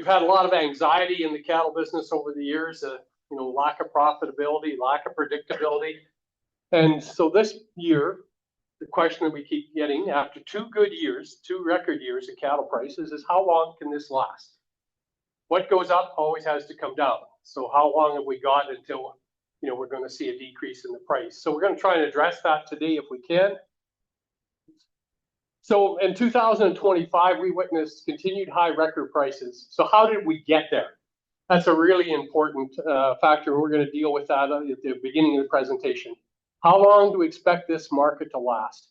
We've had a lot of anxiety in the cattle business over the years, lack of profitability, lack of predictability. And so this year, the question that we keep getting after 2 good years, 2 record years of cattle prices is how long can this last? What goes up always has to come down. So how long have we got until, we're going to see a decrease in the price? So we're going to try and address that today if we can. So in 2025, we witnessed continued high record prices. So how did we get there? That's a really important factor. We're going to deal with that at the beginning of the presentation. How long do we expect this market to last?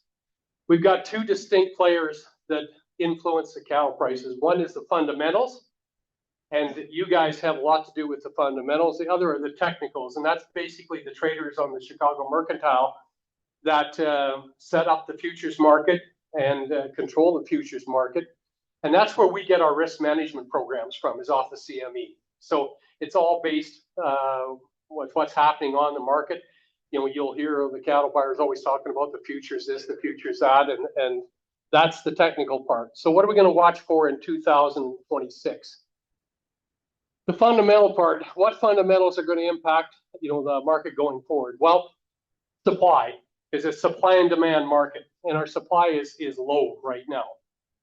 We've got 2 distinct players that influence the cattle prices. One is the fundamentals, and you guys have a lot to do with the fundamentals. The other are the technicals, and that's basically the traders on the Chicago Mercantile that set up the futures market and control the futures market. And that's where we get our risk management programs from, is off the CME. So it's all based with what's happening on the market. You'll hear the cattle buyers always talking about the futures this, the futures that, and that's the technical part. So what are we going to watch for in 2026? The fundamental part, what fundamentals are going to impact, the market going forward? Well, supply is a supply and demand market, and our supply is low right now.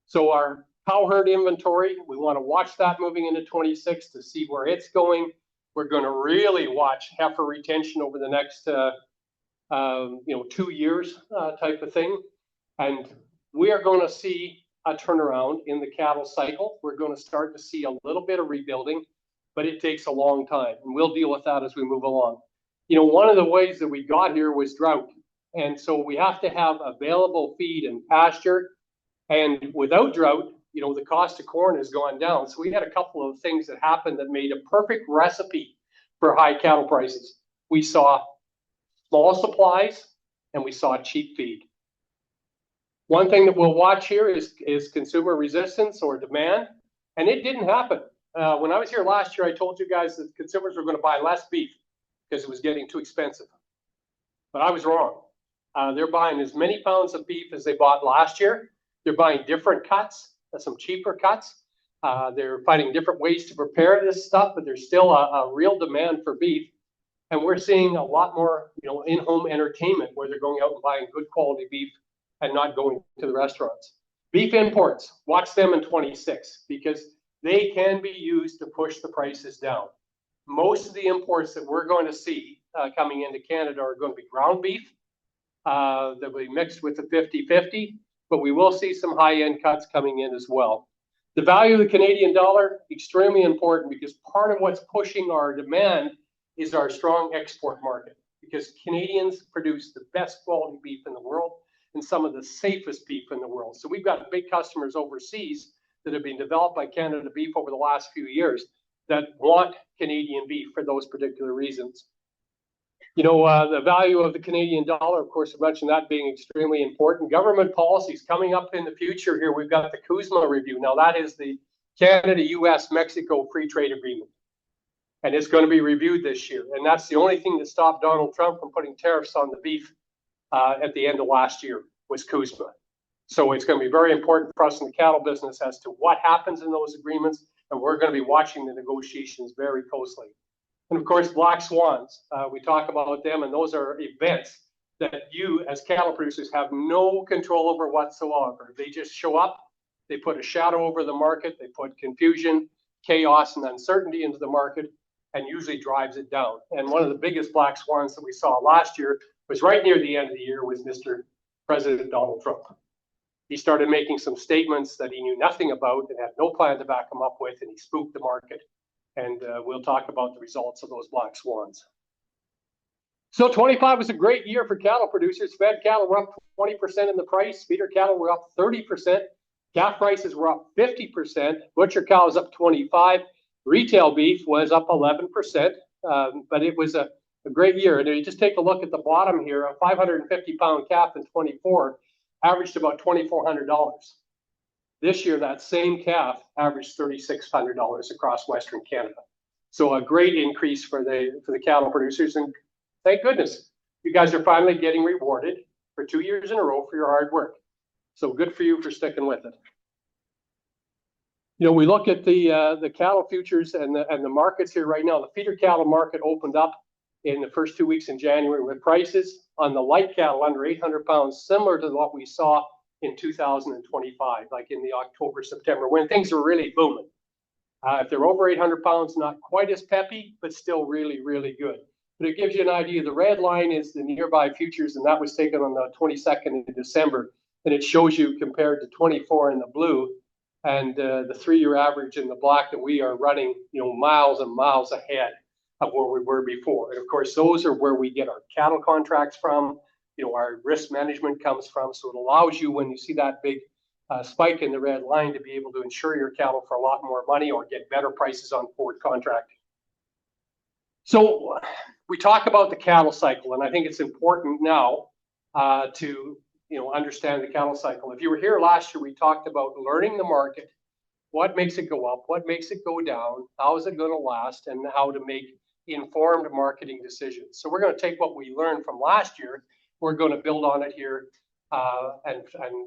So our cow herd inventory, we want to watch that moving into 26 to see where it's going. We're going to really watch heifer retention over the next, 2 years type of thing. And we are going to see a turnaround in the cattle cycle. We're going to start to see a little bit of rebuilding, but it takes a long time. And we'll deal with that as we move along. One of the ways that we got here was drought. And so we have to have available feed and pasture. And without drought, the cost of corn has gone down. So we had a couple of things that happened that made a perfect recipe for high cattle prices. We saw small supplies and we saw cheap feed. One thing that we'll watch here is consumer resistance or demand. And it didn't happen. When I was here last year, I told you guys that consumers were going to buy less beef because it was getting too expensive. But I was wrong. They're buying as many pounds of beef as they bought last year. They're buying different cuts, some cheaper cuts. They're finding different ways to prepare this stuff, but there's still a real demand for beef. And we're seeing a lot more, in-home entertainment where they're going out and buying good quality beef and not going to the restaurants. Beef imports, watch them in 26 because they can be used to push the prices down. Most of the imports that we're going to see coming into Canada are going to be ground beef. That will be mixed with the 50-50, but we will see some high-end cuts coming in as well. The value of the Canadian dollar, extremely important because part of what's pushing our demand is our strong export market because Canadians produce the best quality beef in the world and some of the safest beef in the world. So we've got big customers overseas that have been developed by Canada Beef over the last few years that want Canadian beef for those particular reasons. The value of the Canadian dollar, of course, I mentioned that being extremely important. Government policies coming up in the future here. We've got the CUSMA review. Now, that is the Canada, US, Mexico free trade agreement. And it's going to be reviewed this year. And that's the only thing that stopped Donald Trump from putting tariffs on the beef at the end of last year was CUSMA. So it's going to be very important for us in the cattle business as to what happens in those agreements. And we're going to be watching the negotiations very closely. And of course, black swans, we talk about them, and those are events that you as cattle producers have no control over whatsoever. They just show up, they put a shadow over the market, they put confusion, chaos, and uncertainty into the market, and usually drives it down. And one of the biggest black swans that we saw last year was right near the end of the year with Mr. President Donald Trump. He started making some statements that he knew nothing about and had no plan to back them up with, and he spooked the market. And we'll talk about the results of those black swans. So 25 was a great year for cattle producers. Fed cattle were up 20% in the price. Feeder cattle were up 30%. Calf prices were up 50%. Butcher cows up 25%. Retail beef was up 11%. But it was a great year. And if you just take a look at the bottom here, a 550-pound calf in 24 averaged about $2,400. This year, that same calf averaged $3,600 across Western Canada. So a great increase for the cattle producers. And thank goodness, you guys are finally getting rewarded for 2 years in a row for your hard work. So good for you for sticking with it. You know, we look at the cattle futures and the markets here right now. The feeder cattle market opened up in the first 2 weeks in January with prices on the light cattle under 800 pounds, similar to what we saw in 2025, like in the October, September, when things were really booming. If they're over 800 pounds, not quite as peppy, but still really, really good. But it gives you an idea. The red line is the nearby futures, and that was taken on the 22nd of December. And it shows you compared to 24 in the blue and the 3-year average in the black, that we are running, you know, miles and miles ahead of where we were before. And of course, those are where we get our cattle contracts from, you know, our risk management comes from. So it allows you, when you see that big spike in the red line, to be able to insure your cattle for a lot more money or get better prices on forward contracting. So we talk about the cattle cycle, and I think it's important now to understand the cattle cycle. If you were here last year, we talked about learning the market, what makes it go up, what makes it go down, how is it going to last, and how to make informed marketing decisions. So we're going to take what we learned from last year, we're going to build on it here and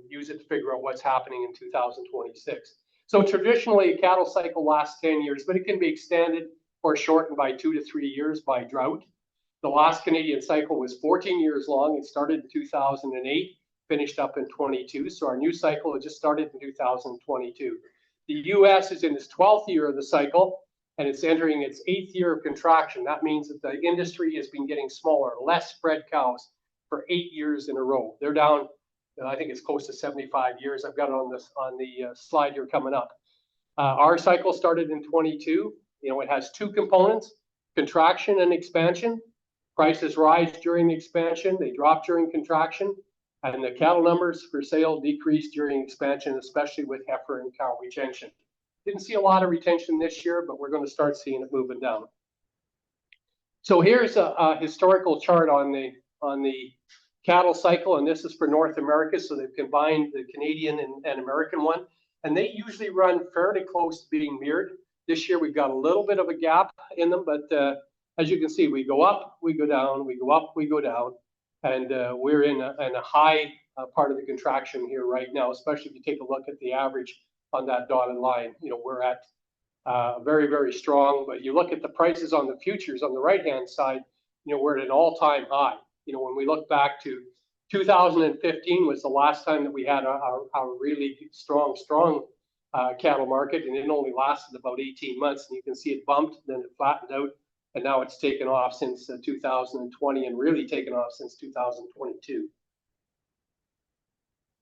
use it to figure out what's happening in 2026. So traditionally, a cattle cycle lasts 10 years, but it can be extended or shortened by 2 to 3 years by drought. The last Canadian cycle was 14 years long. It started in 2008, finished up in 22. So our new cycle had just started in 2022. The US is in its 12th year of the cycle, and it's entering its 8th year of contraction. That means that the industry has been getting smaller, less spread cows for 8 years in a row. They're down, I think it's close to 75 years. I've got it on the slide here coming up. Our cycle started in 22. You know, it has two components, contraction and expansion. Prices rise during the expansion, they drop during contraction, and the cattle numbers for sale decrease during expansion, especially with heifer and cow retention. Didn't see a lot of retention this year, but we're going to start seeing it moving down. So here's a historical chart on the cattle cycle, and this is for North America. So they've combined the Canadian and American one, and they usually run fairly close to being mirrored. This year we've got a little bit of a gap in them, but as you can see, we go up, we go down, we go up, we go down, and we're in a high part of the contraction here right now, especially if you take a look at the average on that dotted line. You know, we're at very, very strong, but you look at the prices on the futures on the right-hand side, you know, we're at an all-time high. You know, when we look back to 2015 was the last time that we had a really strong cattle market, and it only lasted about 18 months, and you can see it bumped, then it flattened out, and now it's taken off since 2020 and really taken off since 2022.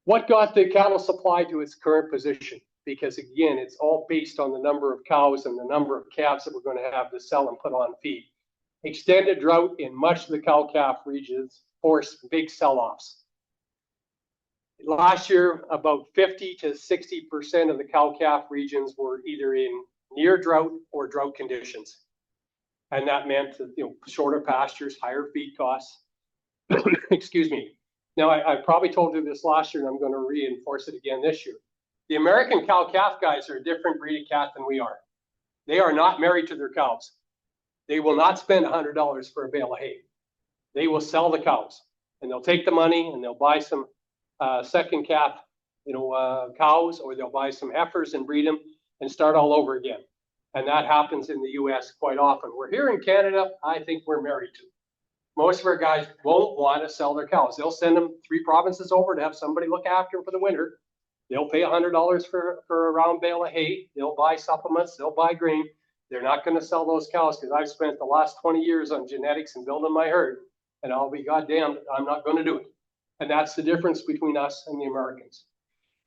What got the cattle supply to its current position? Because again, it's all based on the number of cows and the number of calves that we're going to have to sell and put on feed. Extended drought in much of the cow-calf regions forced big sell-offs. Last year, about 50 to 60% of the cow-calf regions were either in near drought or drought conditions. And that meant, you know, shorter pastures, higher feed costs. Excuse me. Now, I probably told you this last year, and I'm going to reinforce it again this year. The American cow-calf guys are a different breed of cat than we are. They are not married to their cows. They will not spend $100 for a bale of hay. They will sell the cows, and they'll take the money and they'll buy some second calf, cows, or they'll buy some heifers and breed them and start all over again. And that happens in the US quite often. We're here in Canada, I think we're married to. Most of our guys won't want to sell their cows. They'll send them 3 provinces over to have somebody look after them for the winter. They'll pay $100 for a round bale of hay. They'll buy supplements. They'll buy grain. They're not going to sell those cows because I've spent the last 20 years on genetics and building my herd, and I'll be goddamned, I'm not going to do it. And that's the difference between us and the Americans.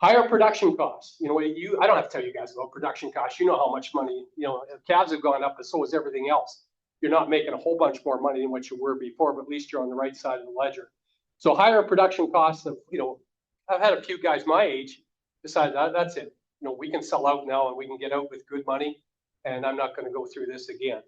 Higher production costs. You know, I don't have to tell you guys about production costs. You know how much money, calves have gone up, but so is everything else. You're not making a whole bunch more money than what you were before, but at least you're on the right side of the ledger. So higher production costs of, I've had a few guys my age decide that's it. We can sell out now and we can get out with good money, and I'm not going to go through this again.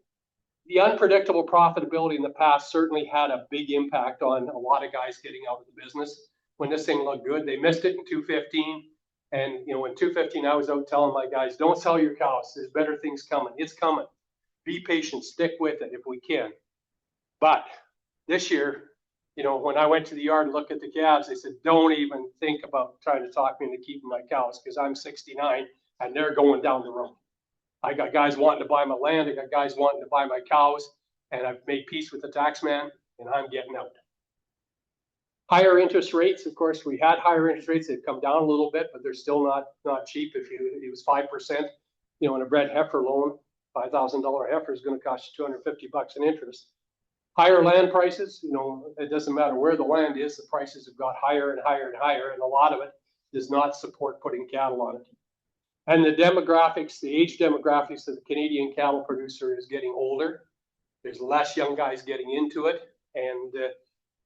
The unpredictable profitability in the past certainly had a big impact on a lot of guys getting out of the business. When this thing looked good, they missed it in 2015. And, in 2015, I was out telling my guys, don't sell your cows. There's better things coming. It's coming. Be patient. Stick with it if we can. But this year, when I went to the yard and looked at the calves, they said, don't even think about trying to talk me into keeping my cows because I'm 69 and they're going down the road. I got guys wanting to buy my land, I got guys wanting to buy my cows, and I've made peace with the tax man, and I'm getting out. Higher interest rates, of course, we had higher interest rates. They've come down a little bit, but they're still not cheap. If it was 5%, you know, in a bred heifer loan, $5,000 heifer is going to cost you $250 in interest. Higher land prices, you know, it doesn't matter where the land is, the prices have got higher and higher and higher, and a lot of it does not support putting cattle on it. And the demographics, the age demographics of the Canadian cattle producer is getting older. There's less young guys getting into it, and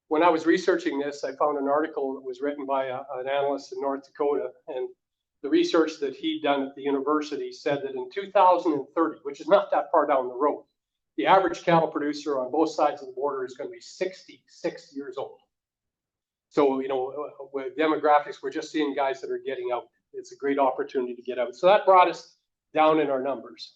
when I was researching this, I found an article that was written by an analyst in North Dakota, and the research that he'd done at the university said that in 2030, which is not that far down the road, the average cattle producer on both sides of the border is going to be 66 years old. So, you know, with demographics, we're just seeing guys that are getting out. It's a great opportunity to get out. So that brought us down in our numbers.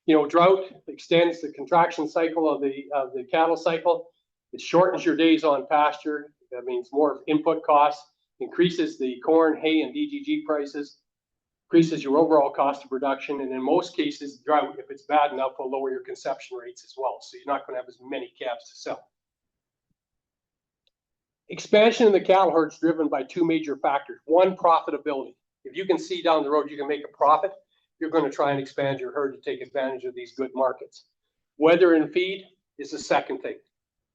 You know, drought extends the contraction cycle of the cattle cycle. It shortens your days on pasture. That means more input costs, increases the corn, hay, and DGG prices, increases your overall cost of production. And in most cases, drought, if it's bad enough, will lower your conception rates as well. So you're not going to have as many calves to sell. Expansion in the cattle herd is driven by two major factors. One, profitability. If you can see down the road you can make a profit, you're going to try and expand your herd to take advantage of these good markets. Weather and feed is the second thing.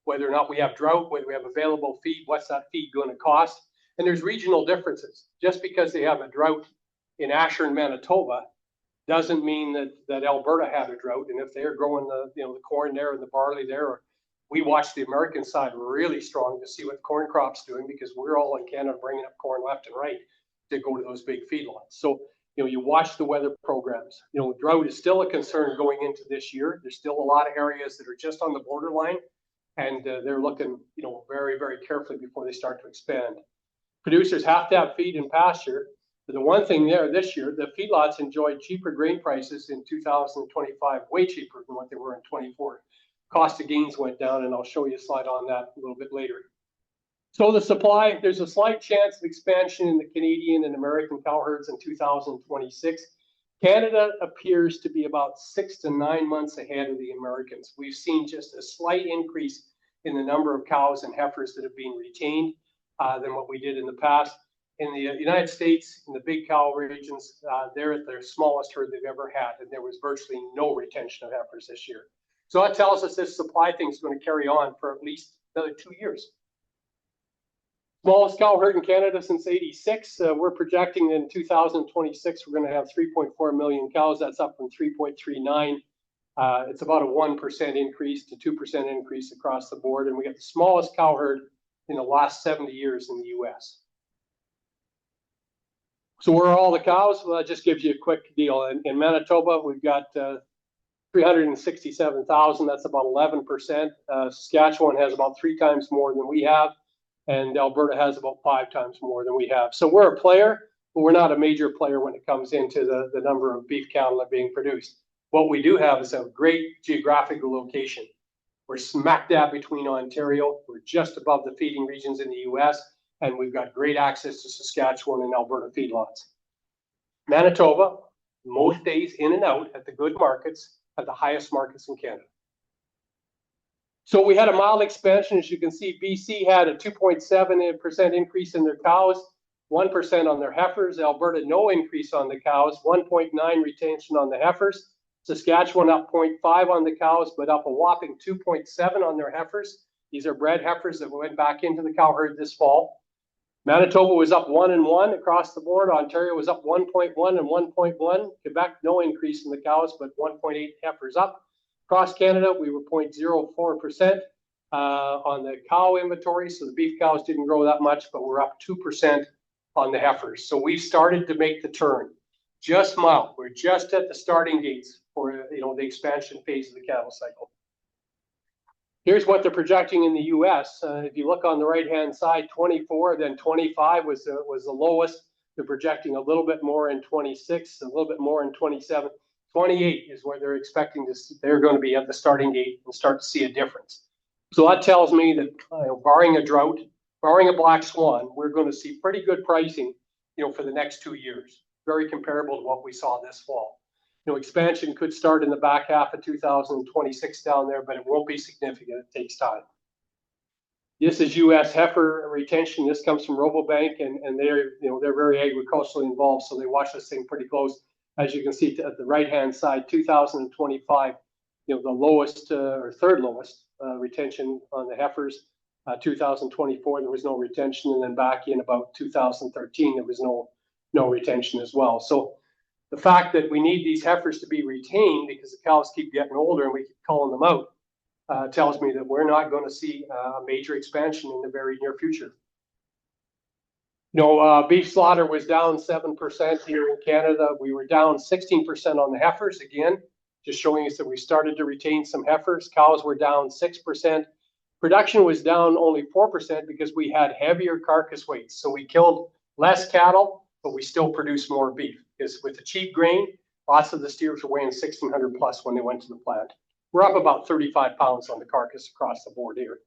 Whether or not we have drought, whether we have available feed, what's that feed going to cost? And there's regional differences. Just because they have a drought in Asher and Manitoba doesn't mean that Alberta had a drought. And if they're growing the corn there and the barley there, we watch the American side really strong to see what the corn crop's doing, because we're all in Canada bringing up corn left and right to go to those big feedlots. So, you know, you watch the weather programs. You know, drought is still a concern going into this year. There's still a lot of areas that are just on the borderline. And they're looking, you know, very, very carefully before they start to expand. Producers have to have feed and pasture. But the one thing there this year, the feedlots enjoyed cheaper grain prices in 2025, way cheaper than what they were in 24. Cost of gains went down, and I'll show you a slide on that a little bit later. So the supply, there's a slight chance of expansion in the Canadian and American cow herds in 2026. Canada appears to be about 6 to 9 months ahead of the Americans. We've seen just a slight increase in the number of cows and heifers that have been retained than what we did in the past. In the United States, in the big cow regions, they're at their smallest herd they've ever had, and there was virtually no retention of heifers this year. So that tells us this supply thing is going to carry on for at least another 2 years. Smallest cow herd in Canada since '86. We're projecting in 2026 we're going to have 3.4 million cows. That's up from 3.39. It's about a 1% increase to 2% increase across the board, and we got the smallest cow herd in the last 70 years in the U.S. So where are all the cows? Well, that just gives you a quick deal. In Manitoba, we've got 367,000. That's about 11%. Saskatchewan has about 3 times more than we have. And Alberta has about 5 times more than we have. So we're a player, but we're not a major player when it comes into the number of beef cattle that are being produced. What we do have is a great geographical location. We're smack dab between Ontario. We're just above the feeding regions in the US, and we've got great access to Saskatchewan and Alberta feedlots. Manitoba, most days in and out at the good markets, at the highest markets in Canada. So we had a mild expansion. As you can see, BC had a 2.7% increase in their cows, 1% on their heifers. Alberta, no increase on the cows, 1.9 retention on the heifers. Saskatchewan up 0.5 on the cows, but up a whopping 2.7 on their heifers. These are bred heifers that went back into the cow herd this fall. Manitoba was up 1 and 1 across the board. Ontario was up 1.1 and 1.1. Quebec, no increase in the cows, but 1.8 heifers up. Across Canada, we were 0.04% on the cow inventory, so the beef cows didn't grow that much, but we're up 2% on the heifers. So we've started to make the turn. Just mild. We're just at the starting gates for the expansion phase of the cattle cycle. Here's what they're projecting in the U.S. If you look on the right-hand side, 24, then 25 was the lowest. They're projecting a little bit more in 26, a little bit more in 27. 28 is where they're expecting they're going to be at the starting gate and start to see a difference. So that tells me that barring a drought, barring a black swan, we're going to see pretty good pricing, for the next 2 years. very comparable to what we saw this fall. You know, expansion could start in the back half of 2026 down there, but it won't be significant. It takes time. This is U.S. heifer retention. This comes from Robobank, and they're very agriculturally involved, so they watch this thing pretty close. As you can see at the right-hand side, 2025, the lowest or third lowest retention on the heifers. 2024 there was no retention, and then back in about 2013 there was no retention as well. So the fact that we need these heifers to be retained because the cows keep getting older and we keep calling them out tells me that we're not going to see a major expansion in the very near future. Beef slaughter was down 7% here in Canada. We were down 16% on the heifers, again, just showing us that we started to retain some heifers. Cows were down 6%. Production was down only 4% because we had heavier carcass weights. So we killed less cattle, but we still produced more beef. Because with the cheap grain, lots of the steers were weighing 1,600 plus when they went to the plant. We're up about 35 pounds on the carcass across the board here.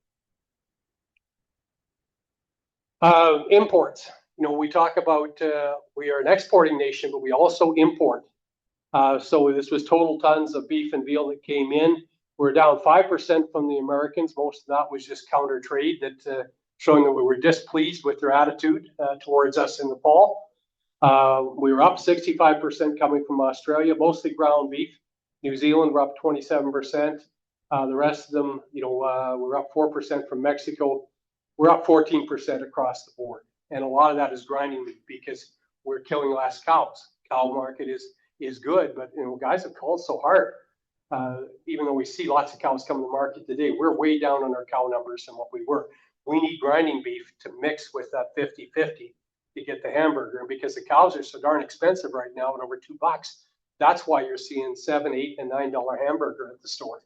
Imports. We talk about we are an exporting nation, but we also import. So this was total tons of beef and veal that came in. We're down 5% from the Americans. Most of that was just counter trade, that showing that we were displeased with their attitude towards us in the fall. We were up 65% coming from Australia, mostly ground beef. New Zealand, we're up 27%. The rest of them, we're up 4% from Mexico. We're up 14% across the board. And a lot of that is grinding meat because we're killing less cows. Cow market is good, but guys have called so hard. Even though we see lots of cows come to market today, we're way down on our cow numbers than what we were. We need grinding beef to mix with that 50-50 to get the hamburger. And because the cows are so darn expensive right now at over $2, that's why you're seeing $7, $8, and $9 hamburger at the store.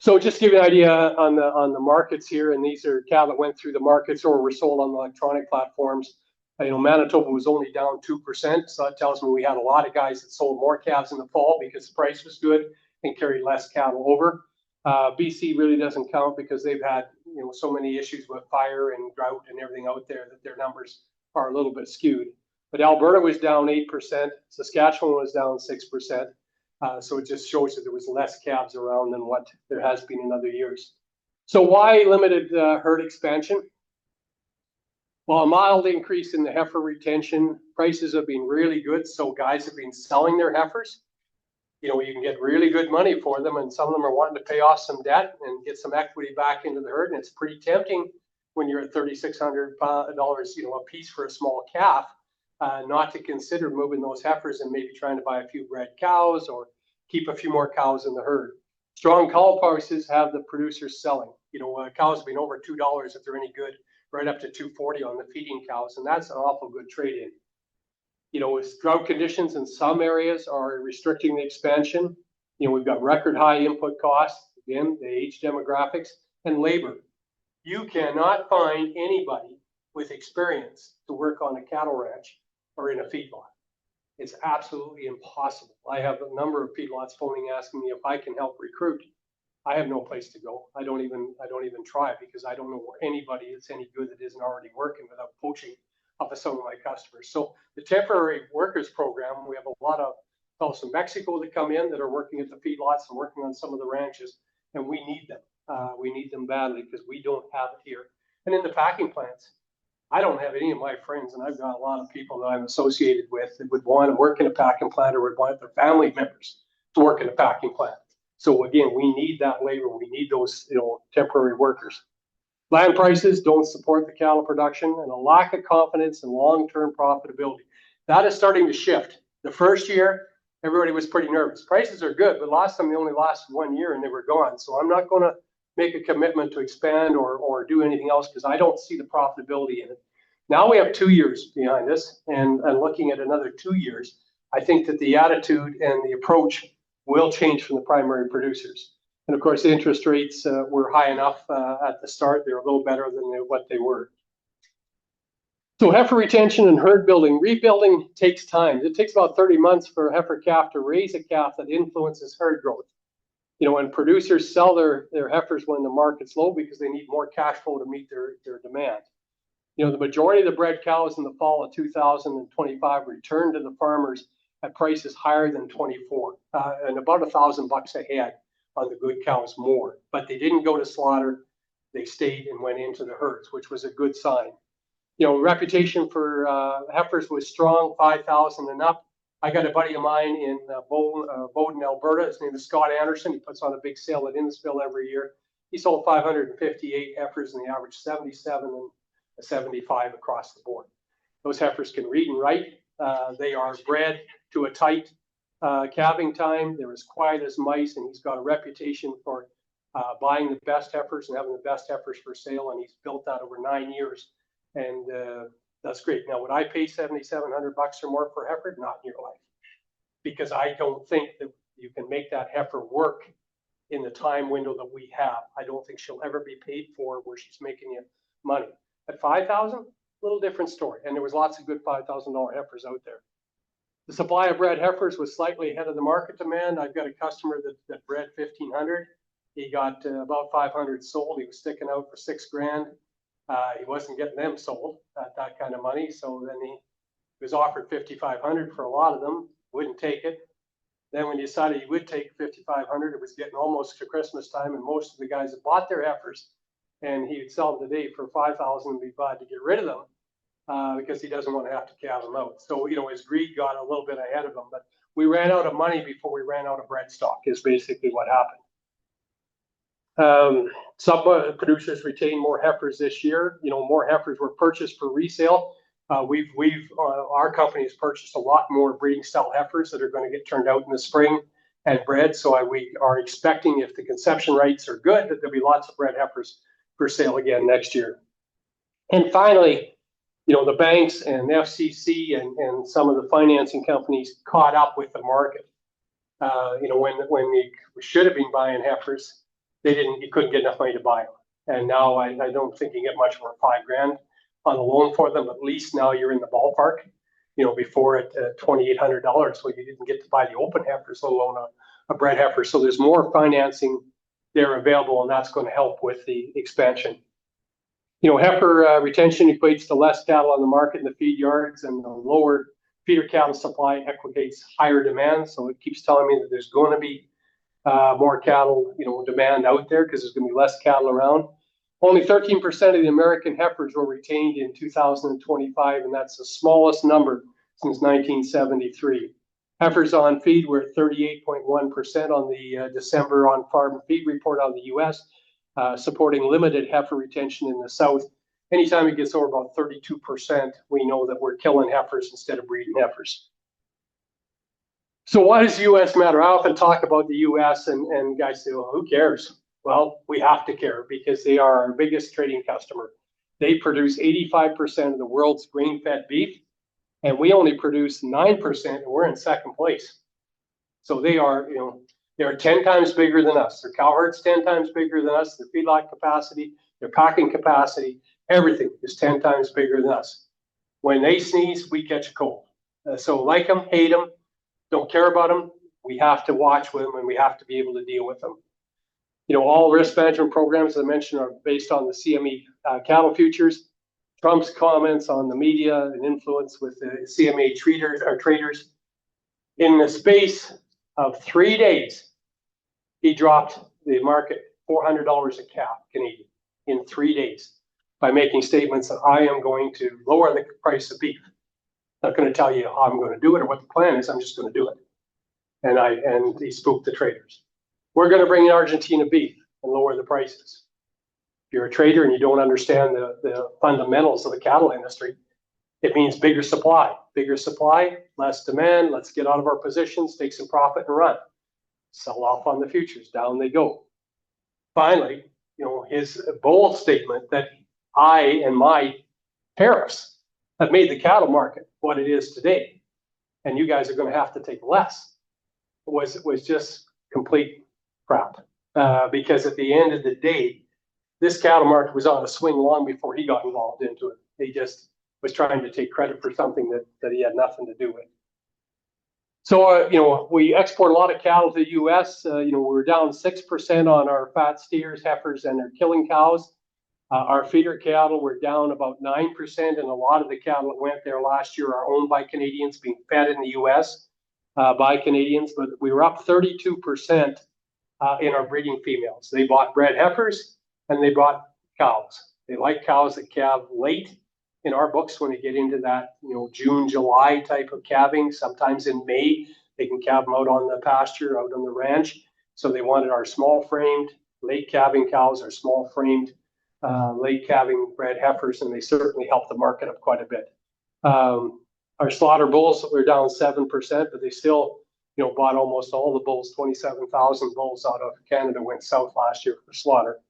So just to give you an idea on the markets here, and these are cattle that went through the markets or were sold on the electronic platforms. Manitoba was only down 2%, so that tells me we had a lot of guys that sold more calves in the fall because the price was good and carried less cattle over. BC really doesn't count because they've had so many issues with fire and drought and everything out there that their numbers are a little bit skewed. But Alberta was down 8%, Saskatchewan was down 6%. So it just shows that there was less calves around than what there has been in other years. So why limited herd expansion? Well, a mild increase in the heifer retention. Prices have been really good, so guys have been selling their heifers. You can get really good money for them, and some of them are wanting to pay off some debt and get some equity back into the herd. And it's pretty tempting when you're at $3,600 a piece for a small calf, not to consider moving those heifers and maybe trying to buy a few bred cows or keep a few more cows in the herd. Strong cow prices have the producers selling. Cows have been over $2 if they're any good, right up to $2.40 on the feeding cows, and that's an awful good trade-in. With drought conditions in some areas are restricting the expansion. We've got record high input costs, again, the age demographics, and labor. You cannot find anybody with experience to work on a cattle ranch or in a feedlot. It's absolutely impossible. I have a number of feedlots phoning asking me if I can help recruit. I have no place to go. I don't even try because I don't know where anybody that's any good that isn't already working without poaching off of some of my customers. So the temporary workers program, we have a lot of fellows from Mexico that come in that are working at the feedlots and working on some of the ranches, and we need them. We need them badly because we don't have it here. And in the packing plants, I don't have any of my friends, and I've got a lot of people that I'm associated with that would want to work in a packing plant or would want their family members to work in a packing plant. So again, we need that labor. We need those, temporary workers. Land prices don't support the cattle production, and a lack of confidence in long-term profitability. That is starting to shift. The first year, everybody was pretty nervous. Prices are good, but last time they only lasted 1 year and they were gone. So I'm not going to make a commitment to expand or do anything else because I don't see the profitability in it. Now we have 2 years behind us, and looking at another 2 years, I think that the attitude and the approach will change from the primary producers. And of course, the interest rates were high enough at the start. They're a little better than what they were. So heifer retention and herd building. Rebuilding takes time. It takes about 30 months for a heifer calf to raise a calf that influences herd growth. And producers sell their heifers when the market's low because they need more cash flow to meet their demand. You know, the majority of the bred cows in the fall of 2025 returned to the farmers at prices higher than 24, and about $1,000 a head on the good cows more. But they didn't go to slaughter; they stayed and went into the herds, which was a good sign. You know, reputation for heifers was strong, 5,000 and up. I got a buddy of mine in Bowden, Alberta. His name is Scott Anderson. He puts on a big sale at Innisfil every year. He sold 558 heifers, and they averaged 77 and 75 across the board. Those heifers can read and write. They are bred to a tight calving time. They're as quiet as mice, and he's got a reputation for buying the best heifers and having the best heifers for sale, and he's built that over 9 years. And that's great. Now, would I pay $7,700 or more for a heifer? Not in your life, because I don't think that you can make that heifer work in the time window that we have. I don't think she'll ever be paid for where she's making you money. At 5,000, a little different story. And there was lots of good $5,000 heifers out there. The supply of bred heifers was slightly ahead of the market demand. I've got a customer that bred 1,500. He got about 500 sold. He was sticking out for $6,000. He wasn't getting them sold at that kind of money. So then he was offered 5,500 for a lot of them, wouldn't take it. Then when he decided he would take 5,500, it was getting almost to Christmas time, and most of the guys that bought their heifers, and he would sell them today for 5,000 and be glad to get rid of them because he doesn't want to have to calve them out. So, you know, his greed got a little bit ahead of him, but we ran out of money before we ran out of bred stock is basically what happened. Some producers retained more heifers this year. You know, more heifers were purchased for resale. Our company has purchased a lot more breeding style heifers that are going to get turned out in the spring and bred. So we are expecting, if the conception rates are good, that there'll be lots of bred heifers for sale again next year. And finally, you know, the banks and FCC and some of the financing companies caught up with the market. You know, when we should have been buying heifers, you couldn't get enough money to buy them. And now I don't think you get much more $5,000 on the loan for them. At least now you're in the ballpark. You know, before at $2,800, well, you didn't get to buy the open heifers, let alone a bred heifer. So there's more financing there available, and that's going to help with the expansion. You know, heifer retention equates to less cattle on the market in the feed yards, and the lower feeder cattle supply equates higher demand. So it keeps telling me that there's going to be more cattle, you know, demand out there because there's going to be less cattle around. Only 13% of the American heifers were retained in 2025, and that's the smallest number since 1973. Heifers on feed were at 38.1% on the December on-farm feed report out of the U.S., supporting limited heifer retention in the South. Anytime it gets over about 32%, we know that we're killing heifers instead of breeding heifers. So why does the U.S. matter? I often talk about the U.S. and guys say, well, who cares? Well, we have to care because they are our biggest trading customer. They produce 85% of the world's grain-fed beef, and we only produce 9%, and we're in second place. So they are, you know, they're 10 times bigger than us. Their cow herd's 10 times bigger than us. Their feedlot capacity, their packing capacity, everything is 10 times bigger than us. When they sneeze, we catch a cold. So like them, hate them, don't care about them. We have to watch them, and we have to be able to deal with them. You know, all risk management programs, as I mentioned, are based on the CME cattle futures. Trump's comments on the media and influence with the CME traders. In the space of 3 days, he dropped the market $400 a calf Canadian in 3 days by making statements that I am going to lower the price of beef. I'm not going to tell you how I'm going to do it or what the plan is. I'm just going to do it. And he spooked the traders. We're going to bring in Argentina beef and lower the prices. If you're a trader and you don't understand the fundamentals of the cattle industry, it means bigger supply. Bigger supply, less demand. Let's get out of our positions, take some profit and run. Sell off on the futures. Down they go. Finally, you know, his bold statement that I and my tariffs have made the cattle market what it is today, and you guys are going to have to take less, was just complete crap. Because at the end of the day, this cattle market was on a swing long before he got involved into it. He just was trying to take credit for something that he had nothing to do with. So, you know, we export a lot of cattle to the U.S. You know, we're down 6% on our fat steers, heifers, and their killing cows. Our feeder cattle were down about 9%, and a lot of the cattle that went there last year are owned by Canadians, being fed in the U.S. By Canadians, but we were up 32% in our breeding females. They bought bred heifers and they bought cows. They like cows that calve late in our books when they get into that, June, July type of calving. Sometimes in May, they can calve them out on the pasture, out on the ranch. So they wanted our small framed, late calving cows, our small framed, late calving bred heifers, and they certainly helped the market up quite a bit. Our slaughter bulls were down 7%, but they still, bought almost all the bulls. 27,000 bulls out of Canada went south last year for slaughter.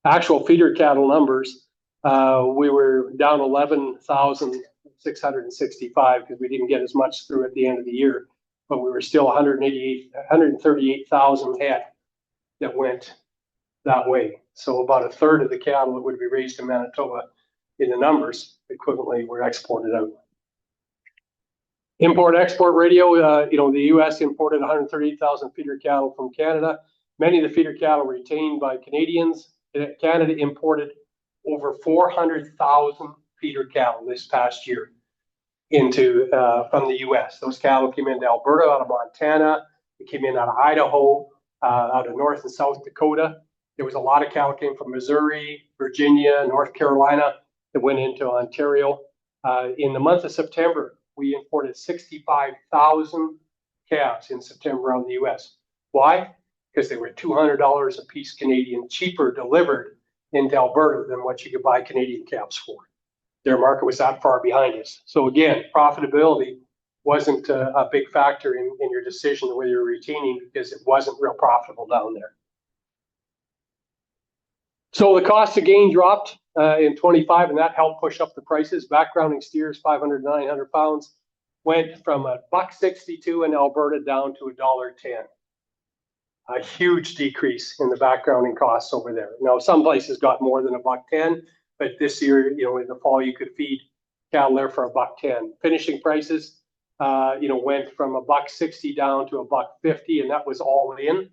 Actual feeder cattle numbers, we were down 11,665 because we didn't get as much through at the end of the year, but we were still 138,000 head that went that way. So about a third of the cattle that would be raised in Manitoba in the numbers equivalently were exported out. Import-export ratio, the U.S. imported 138,000 feeder cattle from Canada. Many of the feeder cattle were retained by Canadians. Canada imported over 400,000 feeder cattle this past year from the U.S. Those cattle came into Alberta, out of Montana. They came in out of Idaho, out of North and South Dakota. There was a lot of cattle came from Missouri, Virginia, North Carolina that went into Ontario. In the month of September, we imported 65,000 calves in September out of the U.S. Why? Because they were $200 a piece Canadian cheaper delivered into Alberta than what you could buy Canadian calves for. Their market was that far behind us. So again, profitability wasn't a big factor in your decision whether you're retaining, because it wasn't real profitable down there. So the cost of gain dropped in 25, and that helped push up the prices. Backgrounding steers, 500 to 900 pounds, went from $1.62 in Alberta down to $1.10. A huge decrease in the backgrounding costs over there. Now, some places got more than $1.10, but this year, in the fall, you could feed cattle there for $1.10. Finishing prices, went from $1.60 down to $1.50, and that was all in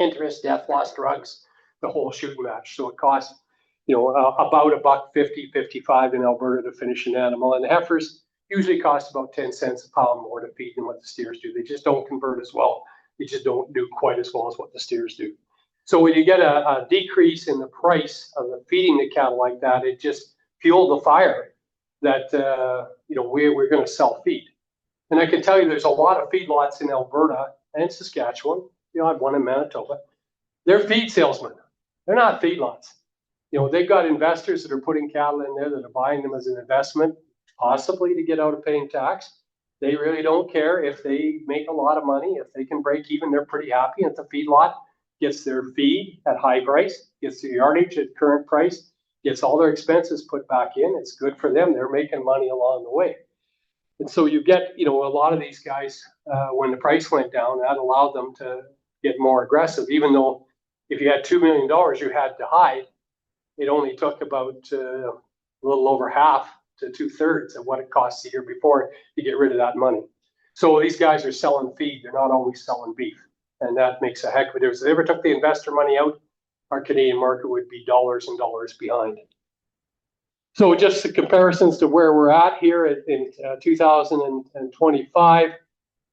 interest, death, loss, drugs, the whole shooting match. So it cost, about $1.50, $55 in Alberta to finish an animal, and the heifers usually cost about 10 cents a pound more to feed than what the steers do. They just don't convert as well. They just don't do quite as well as what the steers do. So when you get a decrease in the price of the feeding the cattle like that, it just fueled the fire that we're going to sell feed. And I can tell you, there's a lot of feedlots in Alberta and Saskatchewan. I've one in Manitoba. They're feed salesmen. They're not feedlots. They've got investors that are putting cattle in there that are buying them as an investment, possibly to get out of paying tax. They really don't care if they make a lot of money. If they can break even, they're pretty happy. If the feedlot gets their feed at high price, gets the yardage at current price, gets all their expenses put back in, it's good for them. They're making money along the way. And so you get, a lot of these guys, when the price went down, that allowed them to get more aggressive. Even though if you had $2 million you had to hide, it only took about a little over half to 2/3 of what it cost the year before to get rid of that money. So these guys are selling feed. They're not always selling beef. And that makes a heck of a difference. If they ever took the investor money out, our Canadian market would be dollars and dollars behind. So just the comparisons to where we're at here in 2025,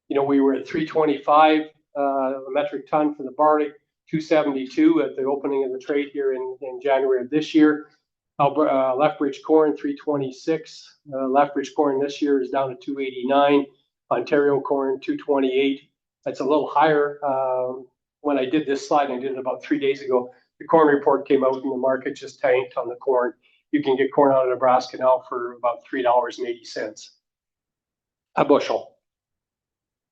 we were at 325 a metric ton for the barley, 272 at the opening of the trade here in January of this year. Lethbridge corn, 326. Lethbridge corn this year is down to 289. Ontario corn, 228. That's a little higher. When I did this slide, I did it about 3 days ago, the corn report came out and the market just tanked on the corn. You can get corn out of Nebraska now for about $3.80 a bushel.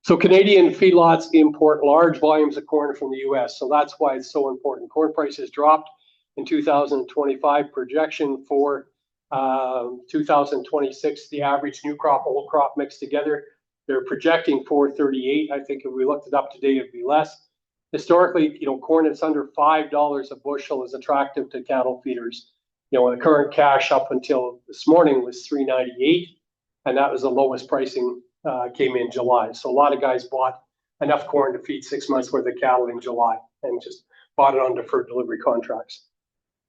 So Canadian feedlots import large volumes of corn from the U.S. So that's why it's so important. Corn prices dropped in 2025. Projection for 2026, the average new crop, old crop mixed together, they're projecting 438. I think if we looked it up today, it'd be less. Historically, corn that's under $5 a bushel is attractive to cattle feeders. The current cash up until this morning was $3.98, and that was the lowest pricing came in July. So a lot of guys bought enough corn to feed 6 months worth of cattle in July and just bought it on deferred delivery contracts.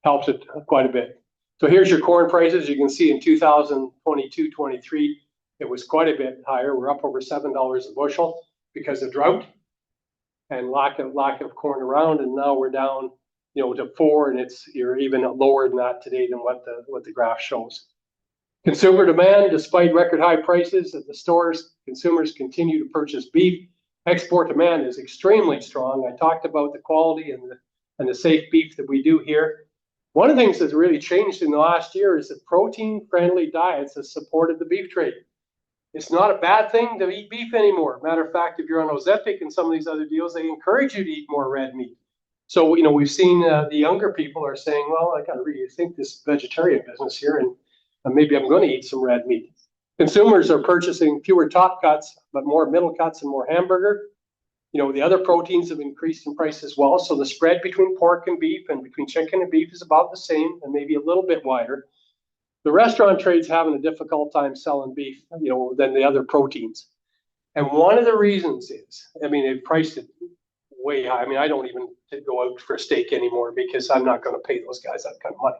helps it quite a bit. So here's your corn prices. You can see in 2022-23, it was quite a bit higher. We're up over $7 a bushel because of drought and lack of corn around. And now we're down, to 4, and you're even lower than that today than what the graph shows. Consumer demand, despite record high prices at the stores, consumers continue to purchase beef. Export demand is extremely strong. I talked about the quality and the safe beef that we do here. One of the things that's really changed in the last year is that protein-friendly diets have supported the beef trade. It's not a bad thing to eat beef anymore. Matter of fact, if you're on Ozempic and some of these other deals, they encourage you to eat more red meat. So, we've seen the younger people are saying, well, I got to rethink this vegetarian business here, and maybe I'm going to eat some red meat. Consumers are purchasing fewer top cuts, but more middle cuts and more hamburger. The other proteins have increased in price as well. So the spread between pork and beef and between chicken and beef is about the same and maybe a little bit wider. The restaurant trade's having a difficult time selling beef, than the other proteins. And one of the reasons is, they've priced it way high. I don't even go out for a steak anymore because I'm not going to pay those guys that kind of money.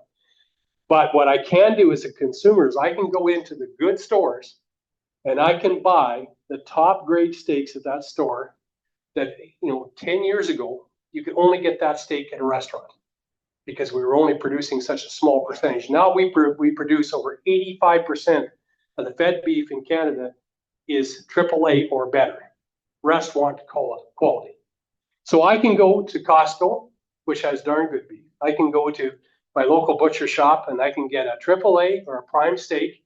But what I can do as a consumer is I can go into the good stores and I can buy the top grade steaks at that store that, 10 years ago, you could only get that steak at a restaurant because we were only producing such a small percentage. Now we produce over 85% of the fed beef in Canada is AAA or better, restaurant quality. So I can go to Costco, which has darn good beef. I can go to my local butcher shop and I can get a AAA or a prime steak,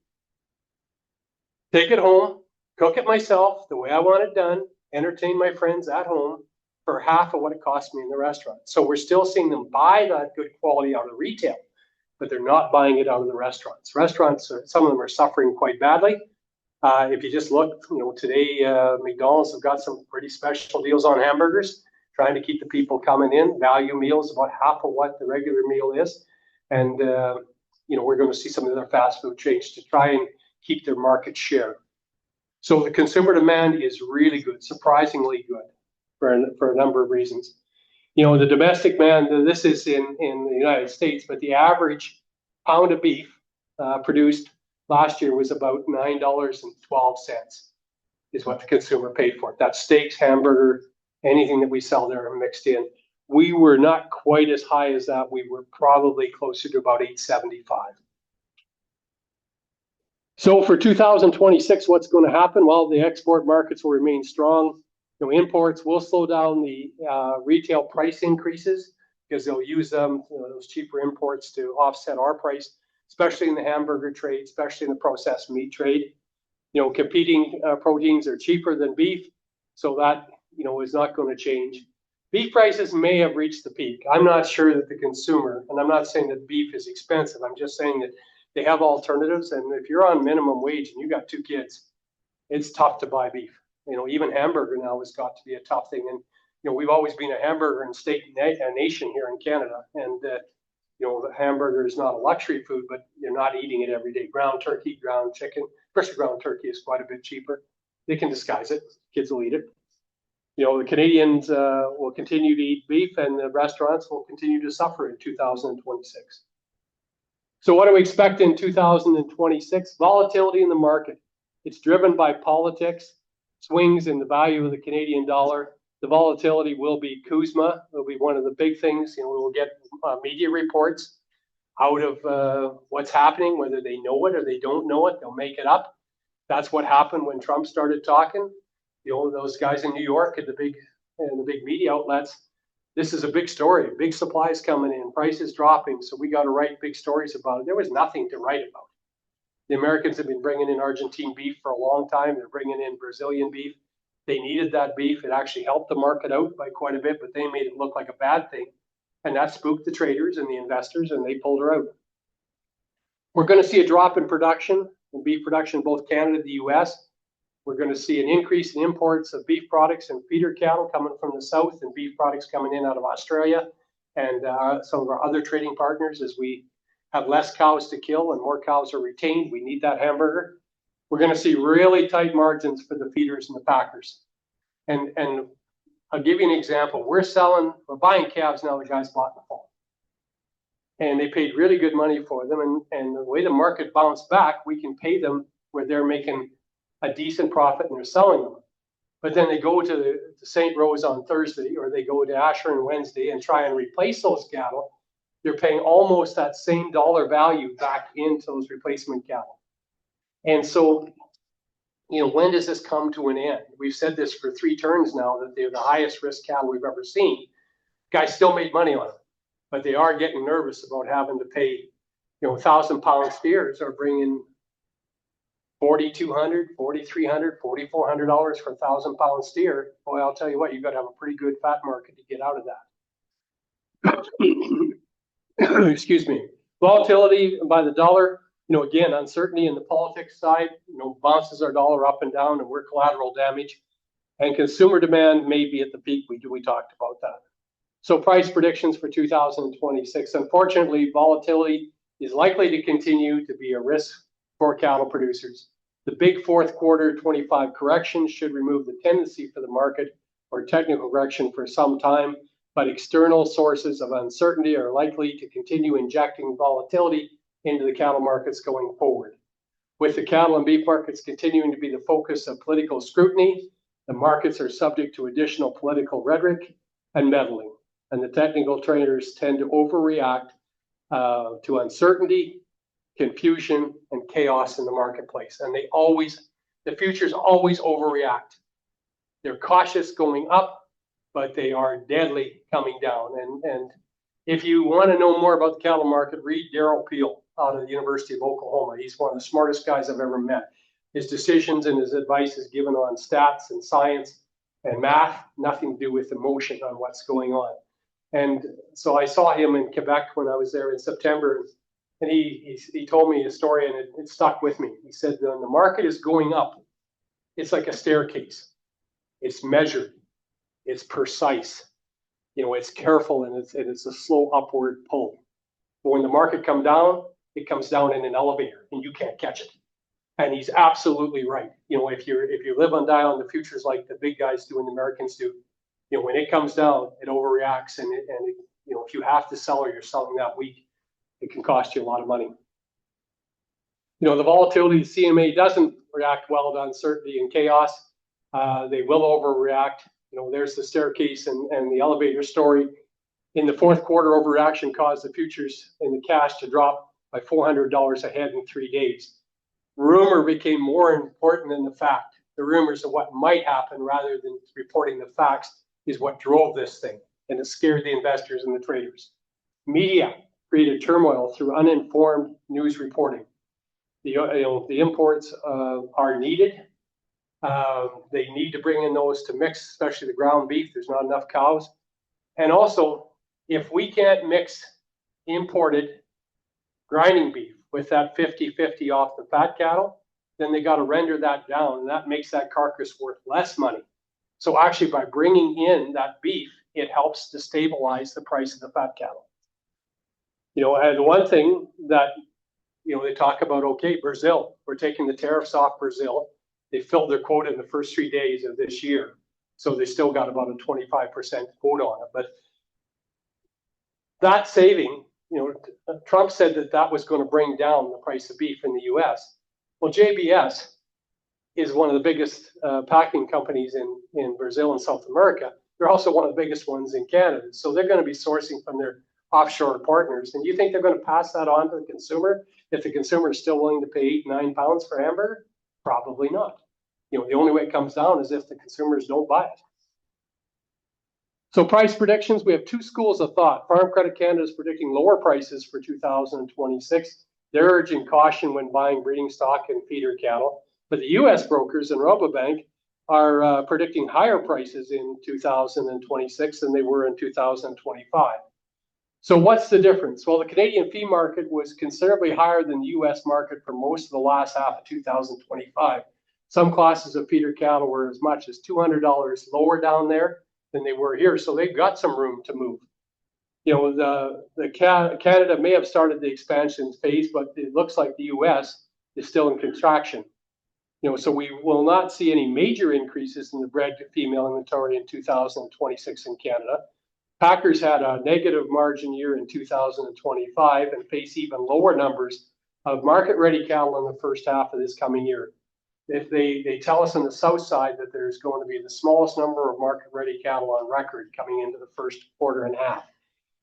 take it home, cook it myself the way I want it done, entertain my friends at home for half of what it cost me in the restaurant. So we're still seeing them buy that good quality out of retail, but they're not buying it out of the restaurants. Restaurants, some of them are suffering quite badly. If you just look, today McDonald's have got some pretty special deals on hamburgers, trying to keep the people coming in. Value meals about half of what the regular meal is. And, we're going to see some of their fast food chains to try and keep their market share. So the consumer demand is really good, surprisingly good for a number of reasons. The domestic demand, this is in the United States, but the average pound of beef produced last year was about $9.12 is what the consumer paid for it. That's steaks, hamburger, anything that we sell there are mixed in. We were not quite as high as that. We were probably closer to about $8.75. So for 2026, what's going to happen? Well, the export markets will remain strong. Imports will slow down the retail price increases because they'll use those cheaper imports to offset our price, especially in the hamburger trade, especially in the processed meat trade. Competing proteins are cheaper than beef, so that is not going to change. Beef prices may have reached the peak. I'm not sure that the consumer, and I'm not saying that beef is expensive, I'm just saying that they have alternatives, and if you're on minimum wage and you got 2 kids, it's tough to buy beef. Even hamburger now has got to be a tough thing. And we've always been a hamburger and steak nation here in Canada, and the hamburger is not a luxury food, but you're not eating it every day. Ground turkey, ground chicken, especially ground turkey is quite a bit cheaper. They can disguise it. Kids will eat it. The Canadians will continue to eat beef, and the restaurants will continue to suffer in 2026. So what do we expect in 2026? Volatility in the market. It's driven by politics, swings in the value of the Canadian dollar. The volatility will be CUSMA. It'll be one of the big things. We will get media reports out of what's happening, whether they know it or they don't know it. They'll make it up. That's what happened when Trump started talking. Those guys in New York at the big media outlets. This is a big story. Big supplies coming in, prices dropping. So we got to write big stories about it. There was nothing to write about. The Americans have been bringing in Argentine beef for a long time. They're bringing in Brazilian beef. They needed that beef. It actually helped the market out by quite a bit, but they made it look like a bad thing. And that spooked the traders and the investors, and they pulled her out. We're going to see a drop in production, in beef production in both Canada and the U.S. We're going to see an increase in imports of beef products and feeder cattle coming from the south, and beef products coming in out of Australia and some of our other trading partners as we have less cows to kill and more cows are retained. We need that hamburger. We're going to see really tight margins for the feeders and the packers. And I'll give you an example. We're buying calves now the guys bought in the fall. and they paid really good money for them. And the way the market bounced back, we can pay them where they're making a decent profit and they're selling them. But then they go to the St. Rose on Thursday, or they go to Asher on Wednesday and try and replace those cattle. They're paying almost that same dollar value back into those replacement cattle. And so, when does this come to an end? We've said this for 3 turns now, that they're the highest risk cattle we've ever seen. Guys still made money on them, but they are getting nervous about having to pay, 1,000-pound steers are bringing $4,200, $4,300, $4,400 for a 1,000-pound steer. Boy, I'll tell you what, you've got to have a pretty good fat market to get out of that. Excuse me. Volatility by the dollar, again, uncertainty in the politics side, bounces our dollar up and down, and we're collateral damage. And consumer demand may be at the peak. We talked about that. So price predictions for 2026. Unfortunately, volatility is likely to continue to be a risk for cattle producers. The big fourth quarter 25 correction should remove the tendency for the market or technical correction for some time, but external sources of uncertainty are likely to continue injecting volatility into the cattle markets going forward. With the cattle and beef markets continuing to be the focus of political scrutiny, the markets are subject to additional political rhetoric and meddling, and the technical traders tend to overreact to uncertainty, confusion, and chaos in the marketplace. And the futures always overreact. They're cautious going up, but they are deadly coming down. And if you want to know more about the cattle market, read Darrell Peel out of the University of Oklahoma. He's one of the smartest guys I've ever met. His decisions and his advice is given on stats and science and math, nothing to do with emotion on what's going on. And so I saw him in Quebec when I was there in September, and he told me a story, and it stuck with me. He said, when the market is going up, it's like a staircase. It's measured, it's precise, it's careful, and it's a slow upward pull. But when the market comes down, it comes down in an elevator, and you can't catch it. And he's absolutely right. If you live and die on the futures like the big guys do and the Americans do, when it comes down, it overreacts, and if you have to sell or you're selling that week, it can cost you a lot of money. The volatility, the CMA doesn't react well to uncertainty and chaos. They will overreact. There's the staircase and the elevator story. In the fourth quarter, overreaction caused the futures and the cash to drop by $400 a head in 3 days. Rumor became more important than the fact. The rumors of what might happen rather than reporting the facts is what drove this thing, and it scared the investors and the traders. Media created turmoil through uninformed news reporting. The imports are needed. They need to bring in those to mix, especially the ground beef. There's not enough cows. And also, if we can't mix imported grinding beef with that 50-50 off the fat cattle, then they got to render that down, and that makes that carcass worth less money. So actually, by bringing in that beef, it helps to stabilize the price of the fat cattle. And one thing that, they talk about, okay, Brazil, we're taking the tariffs off Brazil. They filled their quota in the first 3 days of this year. So they still got about a 25% quota on it. But that saving, Trump said that was going to bring down the price of beef in the US. Well, JBS is one of the biggest packing companies in Brazil and South America. They're also one of the biggest ones in Canada. So they're going to be sourcing from their offshore partners. And you think they're going to pass that on to the consumer if the consumer is still willing to pay 8-9 pounds for hamburger? Probably not. The only way it comes down is if the consumers don't buy it. So price predictions, we have 2 schools of thought. Farm Credit Canada is predicting lower prices for 2026. They're urging caution when buying breeding stock and feeder cattle. But the U.S. brokers and Robobank are predicting higher prices in 2026 than they were in 2025. So what's the difference? Well, the Canadian fee market was considerably higher than the U.S. market for most of the last half of 2025. Some classes of feeder cattle were as much as $200 lower down there than they were here, so they've got some room to move. Canada may have started the expansion phase, but it looks like the U.S. is still in contraction. So we will not see any major increases in the bred female inventory in 2026 in Canada. Packers had a negative margin year in 2025 and face even lower numbers of market-ready cattle in the first half of this coming year. If they tell us on the south side that there's going to be the smallest number of market-ready cattle on record coming into the first quarter and a half.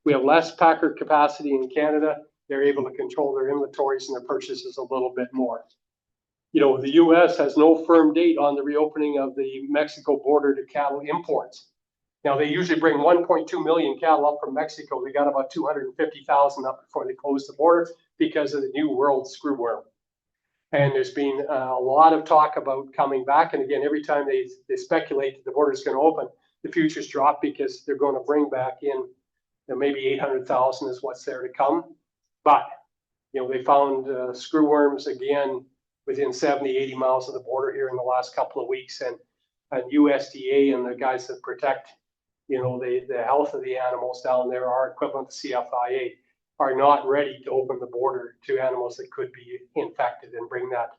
We have less packer capacity in Canada. They're able to control their inventories and their purchases a little bit more. You know, the U.S. has no firm date on the reopening of the Mexico border to cattle imports. Now, they usually bring 1.2 million cattle up from Mexico. They got about 250,000 up before they close the border because of the New World screwworm. And there's been a lot of talk about coming back. And again, every time they speculate that the border is going to open, the futures drop because they're going to bring back in, you know, maybe 800,000 is what's there to come. But, you know, they found screwworms again within 70, 80 miles of the border here in the last couple of weeks. And USDA and the guys that protect, you know, the health of the animals down there, are equivalent to CFIA, are not ready to open the border to animals that could be infected and bring that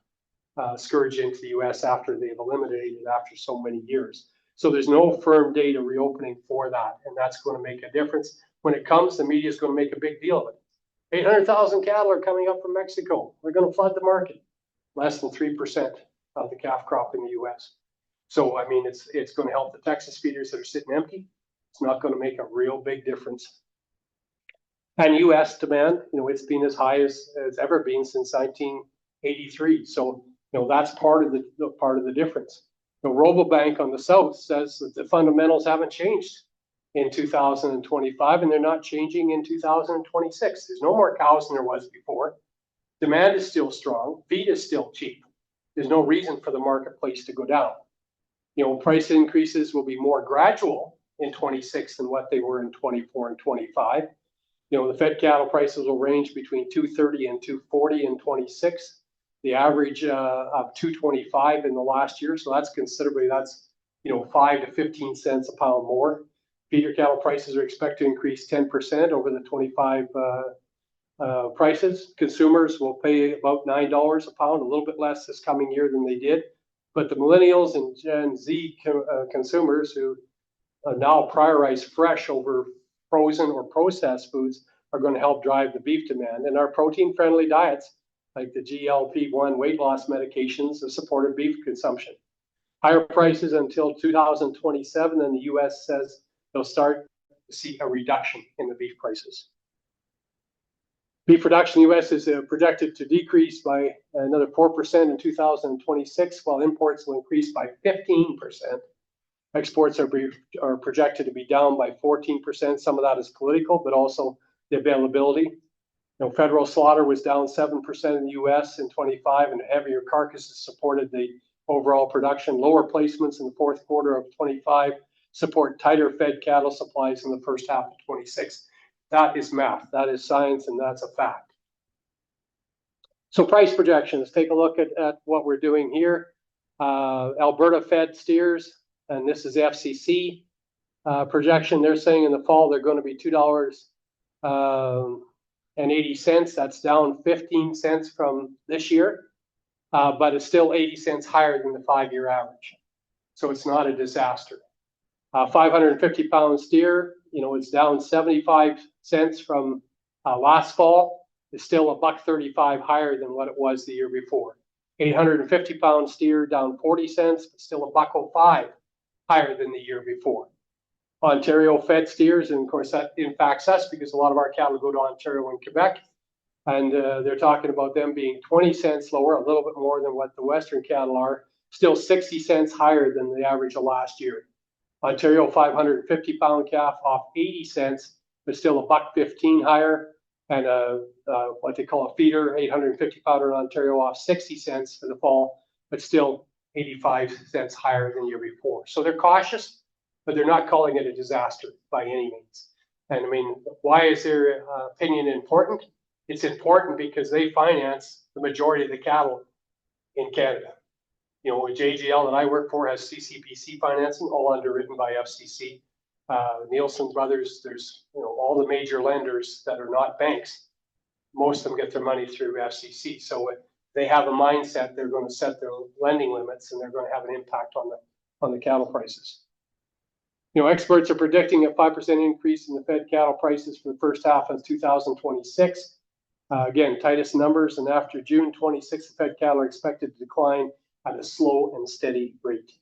scourge into the U.S. after they've eliminated it after so many years. So there's no firm date of reopening for that, and that's going to make a difference. When it comes, the media is going to make a big deal of it. 800,000 cattle are coming up from Mexico. They're going to flood the market. Less than 3% of the calf crop in the U.S. So, I mean, it's going to help the Texas feeders that are sitting empty. It's not going to make a real big difference. And U.S. demand, you know, it's been as high as ever been since 1983. So, you know, that's part of the difference. The Robobank on the south says that the fundamentals haven't changed in 2025, and they're not changing in 2026. There's no more cows than there was before. Demand is still strong. Feed is still cheap. There's no reason for the marketplace to go down. You know, price increases will be more gradual in 26 than what they were in 24 and 25. You know, the fed cattle prices will range between 230 and 240 in 26. The average of 225 in the last year. So that's considerably, you know, 5 to 15 cents a pound more. Feeder cattle prices are expected to increase 10% over the 25 prices. Consumers will pay about $9 a pound, a little bit less this coming year than they did. But the millennials and Gen Z consumers who now prioritize fresh over frozen or processed foods are going to help drive the beef demand. And our protein-friendly diets, like the GLP-1 weight loss medications, have supported beef consumption. Higher prices until 2027, and the U.S. says they'll start to see a reduction in the beef prices. Beef production in the U.S. is projected to decrease by another 4% in 2026, while imports will increase by 15%. Exports are projected to be down by 14%. Some of that is political, but also the availability. You know, federal slaughter was down 7% in the U.S. in 25, and heavier carcasses supported the overall production. Lower placements in the fourth quarter of 25 support tighter fed cattle supplies in the first half of 26. That is math, that is science, and that's a fact. So price projections, take a look at what we're doing here. Alberta fed steers, and this is FCC projection. They're saying in the fall they're going to be $2.80. That's down 15 cents from this year, but it's still 80 cents higher than the 5-year average. So it's not a disaster. 550 pound steer, you know, it's down 75 cents from last fall. It's still $1.35 higher than what it was the year before. 850 pound steer down 40 cents, but still $1.05 higher than the year before. Ontario fed steers, and of course that impacts us because a lot of our cattle go to Ontario and Quebec, and they're talking about them being 20 cents lower, a little bit more than what the Western cattle are, still 60 cents higher than the average of last year. Ontario 550 pound calf off 80 cents, but still $1.15 higher, and what they call a feeder 850 pounder in Ontario off 60 cents for the fall, but still 85 cents higher than the year before. So they're cautious, but they're not calling it a disaster by any means. And I mean, why is their opinion important? It's important because they finance the majority of the cattle in Canada. You know, JGL that I work for has CCPC financing, all underwritten by FCC. Nielsen Brothers, there's, you know, all the major lenders that are not banks. Most of them get their money through FCC. So they have a mindset, they're going to set their lending limits, and they're going to have an impact on the cattle prices. Experts are predicting a 5% increase in the fed cattle prices for the first half of 2026. Again, tightest numbers, and after June 26, the fed cattle are expected to decline at a slow and steady rate.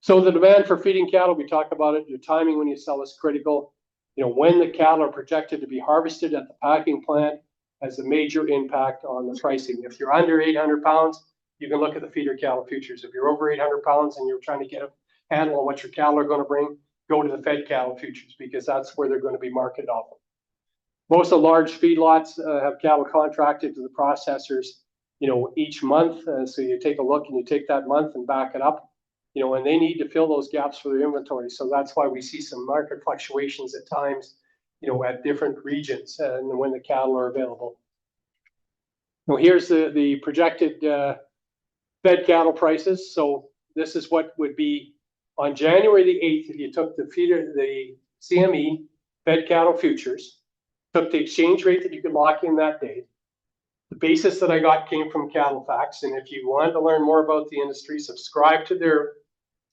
So the demand for feeding cattle, we talk about it, your timing when you sell is critical. When the cattle are projected to be harvested at the packing plant has a major impact on the pricing. If you're under 800 pounds, you can look at the feeder cattle futures. If you're over 800 pounds and you're trying to get a handle on what your cattle are going to bring, go to the fed cattle futures because that's where they're going to be marketed off of. Most of the large feedlots have cattle contracted to the processors, each month. So you take a look and you take that month and back it up, and they need to fill those gaps for their inventory. So that's why we see some market fluctuations at times, at different regions and when the cattle are available. Now here's the projected fed cattle prices. So this is what would be on January the 8th, if you took the CME fed cattle futures, took the exchange rate that you could lock in that day. The basis that I got came from Cattle Facts, and if you want to learn more about the industry, subscribe to their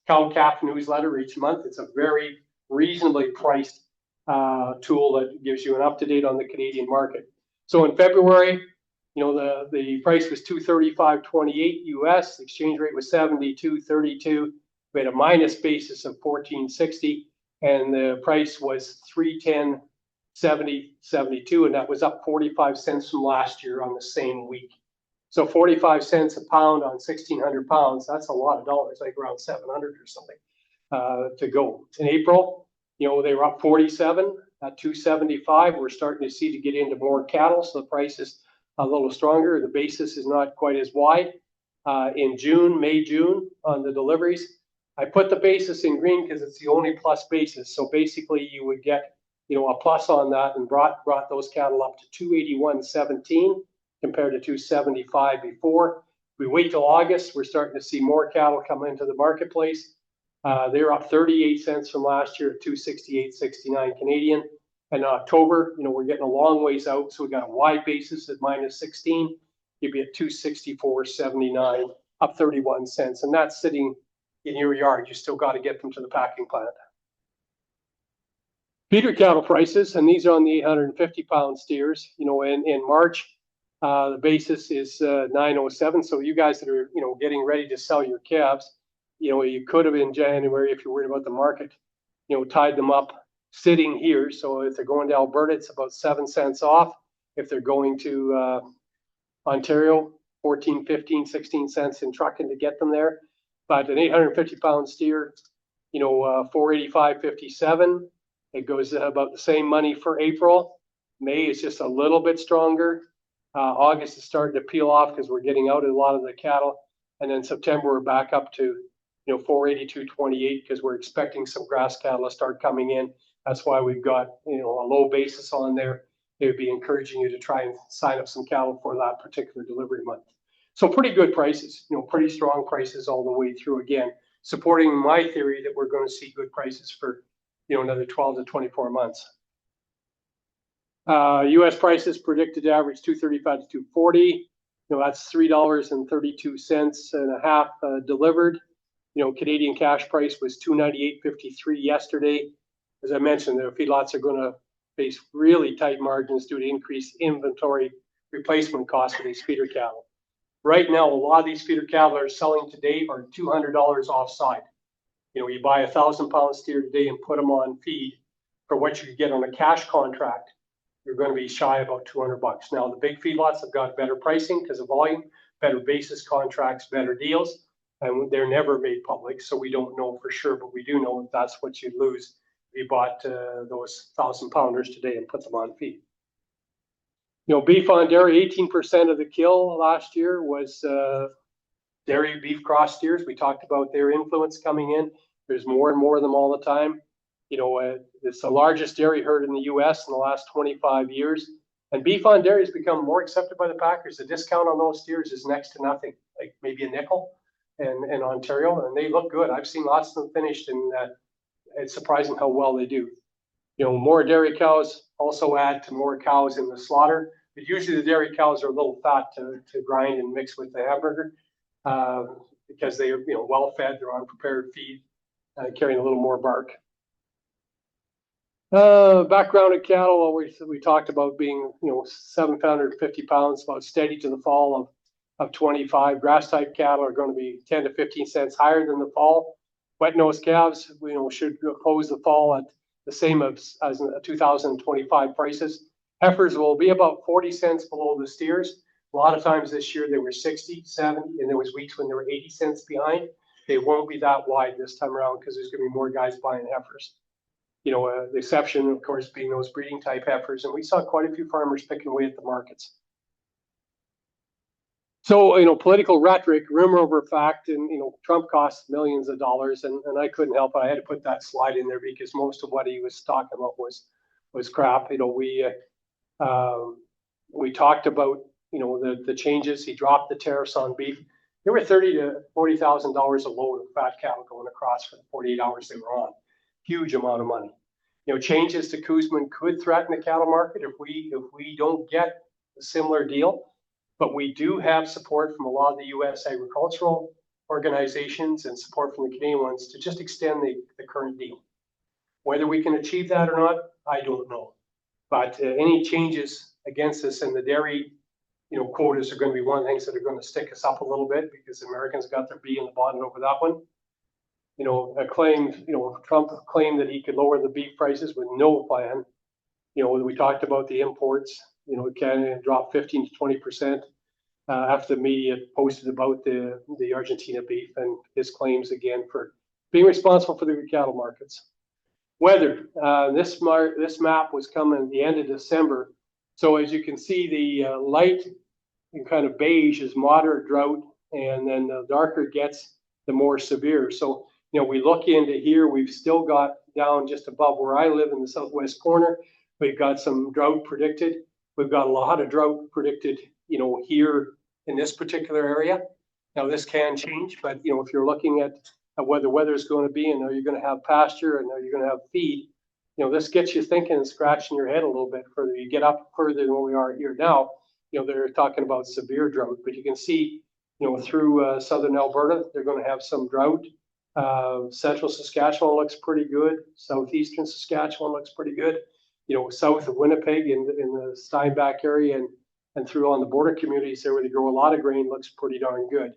Cow Calf newsletter each month. It's a very reasonably priced tool that gives you an up-to-date on the Canadian market. So in February, the price was $235.28 US. The exchange rate was 72.32. We had a minus basis of 14.60, and the price was 310.72, and that was up 45 cents from last year on the same week. So 45 cents a pound on 1,600 pounds, that's a lot of dollars, like around 700 or something to go. In April, they were up 47 at 275. We're starting to see to get into more cattle, so the price is a little stronger. The basis is not quite as wide. In May, June, on the deliveries, I put the basis in green because it's the only plus basis. So basically you would get, a plus on that and brought those cattle up to 281.17 compared to 275 before. We wait till August, we're starting to see more cattle come into the marketplace. They're up 38 cents from last year at 268.69 Canadian. And October, we're getting a long ways out, so we got a wide basis at minus 16. You'd be at 264.79, up 31 cents, and that's sitting in your yard. You still got to get them to the packing plant. Feeder cattle prices, and these are on the 850-pound steers. In March, the basis is 907. So you guys that are getting ready to sell your calves, you could have in January, if you're worried about the market, tied them up sitting here. So if they're going to Alberta, it's about 7 cents off. If they're going to Ontario, 14, 15, 16 cents in trucking to get them there. But an 850-pound steer, 485.57. It goes about the same money for April. May is just a little bit stronger. August is starting to peel off because we're getting out a lot of the cattle. And then September, we're back up to 482.28 because we're expecting some grass cattle to start coming in. That's why we've got a low basis on there. They would be encouraging you to try and sign up some cattle for that particular delivery month. So pretty good prices, pretty strong prices all the way through. Again, supporting my theory that we're going to see good prices for another 12 to 24 months. U.S. prices predicted to average 235 to 240. That's $3.32 and a half delivered. Canadian cash price was 298.53 yesterday. As I mentioned, the feedlots are going to face really tight margins due to increased inventory replacement costs for these feeder cattle. Right now, a lot of these feeder cattle are selling today are $200 offside. You buy 1,000-pound steer today and put them on feed for what you could get on a cash contract. You're going to be shy about $200. Now, the big feedlots have got better pricing because of volume, better basis contracts, better deals, and they're never made public, so we don't know for sure, but we do know that that's what you'd lose if you bought those 1,000-pounders today and put them on feed. Beef on dairy, 18% of the kill last year was dairy beef cross steers. We talked about their influence coming in. There's more and more of them all the time. It's the largest dairy herd in the U.S. in the last 25 years. And beef on dairy has become more accepted by the packers. The discount on those steers is next to nothing, like maybe a nickel in Ontario, and they look good. I've seen lots of them finished, and it's surprising how well they do. More dairy cows also add to more cows in the slaughter. But usually the dairy cows are a little fat to grind and mix with the hamburger because they are well fed. They're on prepared feed. carrying a little more bark. Background of cattle, we talked about being, 750 pounds, about steady to the fall of 25. Grass type cattle are going to be 10 to 15 cents higher than the fall. Wet nose calves, should close the fall at the same as 2025 prices. Heifers will be about 40 cents below the steers. A lot of times this year they were 60, 70, and there was weeks when they were 80 cents behind. They won't be that wide this time around because there's going to be more guys buying heifers. The exception, of course, being those breeding type heifers. And we saw quite a few farmers picking away at the markets. So, political rhetoric, rumor over fact, and, Trump costs millions of dollars. And I couldn't help it. I had to put that slide in there because most of what he was talking about was crap. We talked about, the changes. He dropped the tariffs on beef. There were $30,000 to $40,000 a load of fat cattle going across for the 48 hours they were on. Huge amount of money. Changes to Kuzman could threaten the cattle market if we don't get a similar deal. But we do have support from a lot of the U.S. agricultural organizations and support from the Canadian ones to just extend the current deal. Whether we can achieve that or not, I don't know. But any changes against us in the dairy, quotas are going to be one of the things that are going to stick us up a little bit because Americans got their bee in the bonnet over that one. Trump claimed that he could lower the beef prices with no plan. We talked about the imports. Canada dropped 15 to 20% after the media posted about the Argentina beef and his claims again for being responsible for the cattle markets. Weather. This map was coming at the end of December. So as you can see, the light and kind of beige is moderate drought, and then the darker it gets, the more severe. So we look into here, we've still got down just above where I live in the southwest corner. We've got some drought predicted. We've got a lot of drought predicted, here in this particular area. Now this can change, but if you're looking at what the weather is going to be, and are you going to have pasture, and are you going to have feed, this gets you thinking and scratching your head a little bit further. You get up further than where we are here now. They're talking about severe drought, but you can see, through southern Alberta, they're going to have some drought. Central Saskatchewan looks pretty good. Southeastern Saskatchewan looks pretty good. South of Winnipeg in the Steinbach area and through on the border communities there where they grow a lot of grain looks pretty darn good.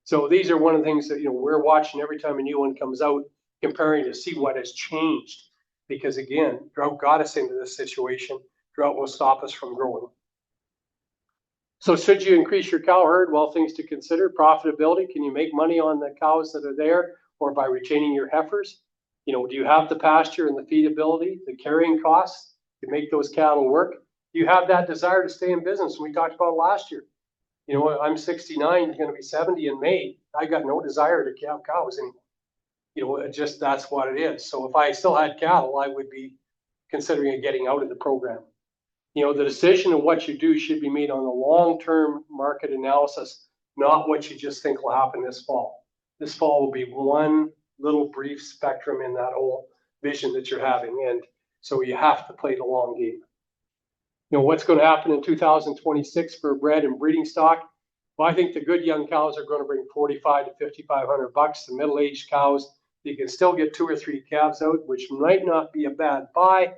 So these are one of the things that we're watching every time a new one comes out, comparing to see what has changed. Because again, drought got us into this situation. Drought will stop us from growing. So should you increase your cow herd? Well, things to consider: profitability. Can you make money on the cows that are there, or by retaining your heifers? Do you have the pasture and the feedability, the carrying costs to make those cattle work? Do you have that desire to stay in business? We talked about last year. I'm 69, going to be 70 in May. I got no desire to have cows anymore. That's what it is. So if I still had cattle, I would be considering getting out of the program. The decision of what you do should be made on a long-term market analysis, not what you just think will happen this fall. This fall will be one little brief spectrum in that whole vision that you're having. And so you have to play the long game. What's going to happen in 2026 for bred and breeding stock? Well, I think the good young cows are going to bring $4,500 to $5,500. The middle-aged cows, you can still get 2 or 3 calves out, which might not be a bad buy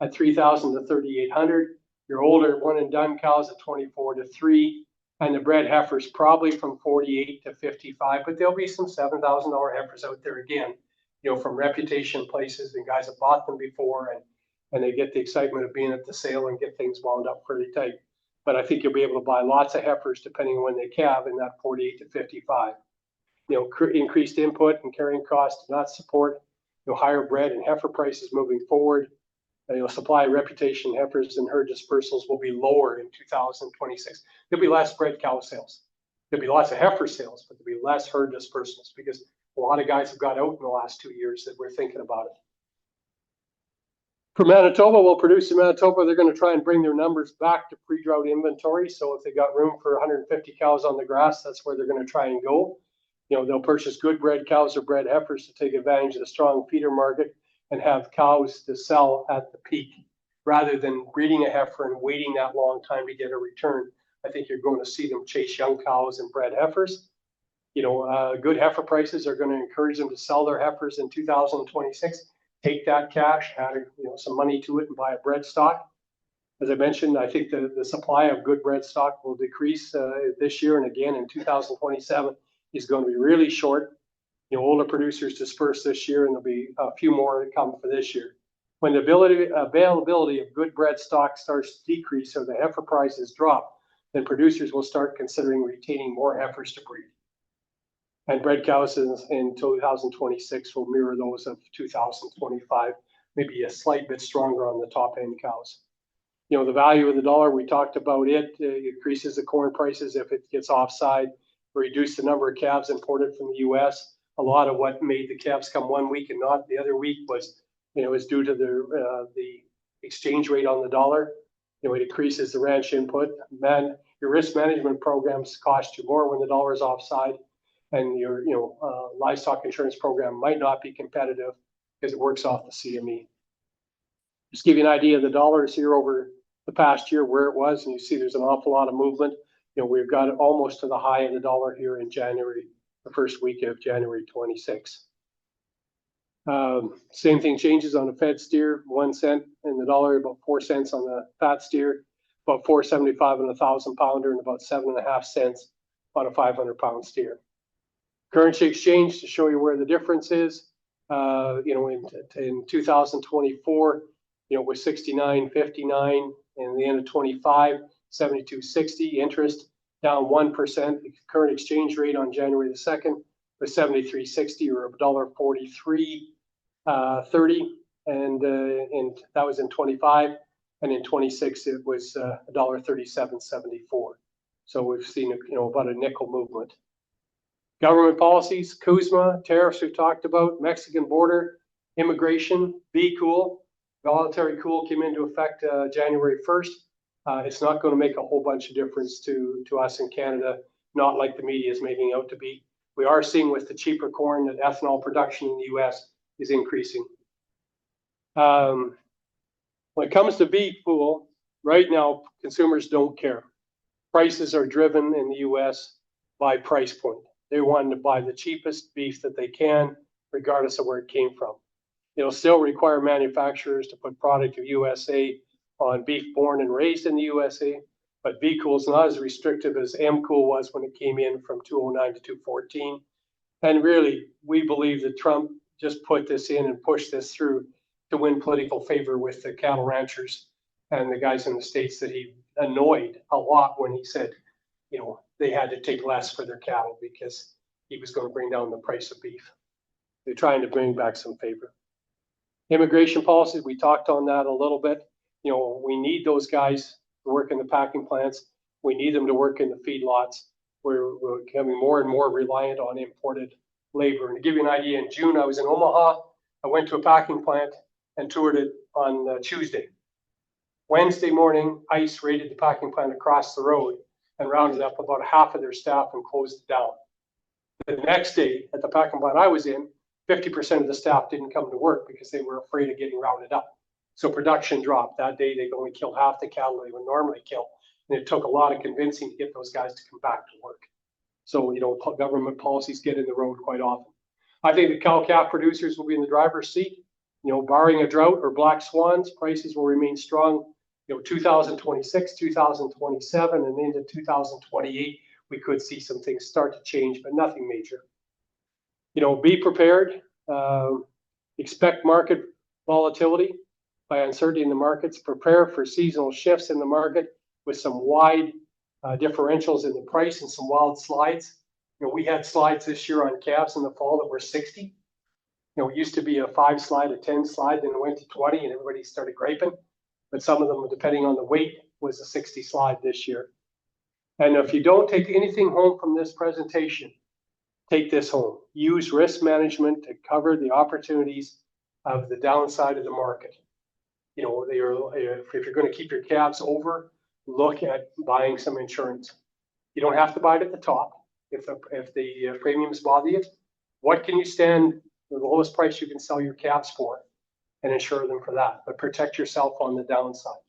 at $3,000 to $3,800. Your older one and done cows at $24,000 to $3,000, and the bred heifers probably from $48,000 to $55,000. But there'll be some $7,000 heifers out there again, from reputation places and guys have bought them before, and they get the excitement of being at the sale and get things wound up pretty tight. But I think you'll be able to buy lots of heifers depending on when they calve in that $48,000 to $55,000. Increased input and carrying costs do not support higher bred and heifer prices moving forward. Supply, reputation, heifers, and herd dispersals will be lower in 2026. There'll be less bred cow sales. There'll be lots of heifer sales, but there'll be less herd dispersals because a lot of guys have got out in the last 2 years that were thinking about it. For Manitoba, we'll produce in Manitoba. They're going to try and bring their numbers back to pre-drought inventory. So if they got room for 150 cows on the grass, that's where they're going to try and go. They'll purchase good bred cows or bred heifers to take advantage of the strong feeder market and have cows to sell at the peak rather than breeding a heifer and waiting that long time to get a return. I think you're going to see them chase young cows and bred heifers. Good heifer prices are going to encourage them to sell their heifers in 2026. Take that cash, add some money to it, and buy a bred stock. As I mentioned, I think the supply of good bred stock will decrease this year, and again in 2027 is going to be really short. Older producers disperse this year, and there'll be a few more to come for this year. When the availability of good bred stock starts to decrease or the heifer prices drop, then producers will start considering retaining more heifers to breed. And bred cows in 2026 will mirror those of 2025, maybe a slight bit stronger on the top end cows. The value of the dollar, we talked about it, increases the corn prices if it gets offside, reduce the number of calves imported from the US. A lot of what made the calves come one week and not the other week was due to the exchange rate on the dollar. It increases the ranch input. Your risk management programs cost you more when the dollar is offside, and your livestock insurance program might not be competitive because it works off the CME. Just give you an idea of the dollars here over the past year where it was, and you see there's an awful lot of movement. We've got it almost to the high of the dollar here in January, the first week of January 26. Same thing changes on the fed steer, 1 cent in the dollar, about 4 cents on the fat steer, about 4.75 on a 1,000 pounder, and about 7.5 cents on a 500-pound steer. Currency exchange to show you where the difference is. In 2024, it was 69.59, and the end of 25, 72.60. Interest down 1%. The current exchange rate on January the 2nd was 73.60, or $1.43.30, and that was in 25, and in 26 it was $1.37.74. So we've seen about a nickel movement. Government policies, Kuzma, tariffs we've talked about, Mexican border, immigration, Be Cool. Voluntary cool came into effect January 1st. It's not going to make a whole bunch of difference to us in Canada, not like the media is making out to be. We are seeing with the cheaper corn that ethanol production in the US is increasing. When it comes to beef pool, right now consumers don't care. Prices are driven in the US by price point. They want to buy the cheapest beef that they can, regardless of where it came from. It'll still require manufacturers to put product of USA on beef born and raised in the USA, but B Cool is not as restrictive as M Cool was when it came in from 209 to 214. And really, we believe that Trump just put this in and pushed this through to win political favor with the cattle ranchers and the guys in the States that he annoyed a lot when he said, they had to take less for their cattle because he was going to bring down the price of beef. They're trying to bring back some favor. Immigration policies, we talked on that a little bit. We need those guys to work in the packing plants. We need them to work in the feedlots. We're becoming more and more reliant on imported labor. And to give you an idea, in June, I was in Omaha. I went to a packing plant and toured it on Tuesday. Wednesday morning, ICE raided the packing plant across the road and rounded up about half of their staff and closed it down. The next day, at the packing plant I was in, 50% of the staff didn't come to work because they were afraid of getting rounded up. So production dropped. That day, they only killed half the cattle they would normally kill. And it took a lot of convincing to get those guys to come back to work. So, government policies get in the road quite often. I think the cow-calf producers will be in the driver's seat. Barring a drought or black swans, prices will remain strong. 2026, 2027, and into 2028, we could see some things start to change, but nothing major. Be prepared. Expect market volatility by uncertainty in the markets. Prepare for seasonal shifts in the market with some wide differentials in the price and some wild slides. We had slides this year on calves in the fall that were 60. It used to be a 5 slide, a 10 slide, then it went to 20, and everybody started griping. But some of them, depending on the weight, was a 60 slide this year. And if you don't take anything home from this presentation, take this home. Use risk management to cover the opportunities of the downside of the market. If you're going to keep your calves over, look at buying some insurance. You don't have to buy it at the top. If the premiums bother you, what can you stand the lowest price you can sell your calves for and insure them for that? But protect yourself on the downside.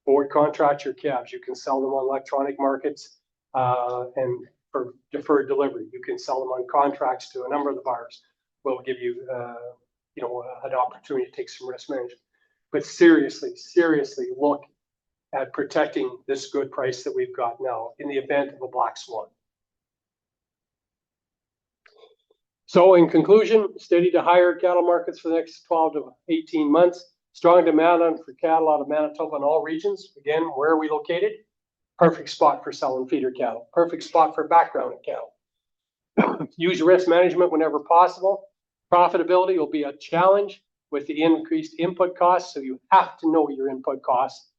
Forward contract your calves. You can sell them on electronic markets and for deferred delivery. You can sell them on contracts to a number of the buyers. We'll give you, an opportunity to take some risk management. But seriously look at protecting this good price that we've got now in the event of a black swan. So in conclusion, steady to higher cattle markets for the next 12 to 18 months. Strong demand for cattle out of Manitoba and all regions. Again, where are we located? Perfect spot for selling feeder cattle. Perfect spot for background cattle. Use risk management whenever possible. Profitability will be a challenge with the increased input costs, so you have to know your input costs.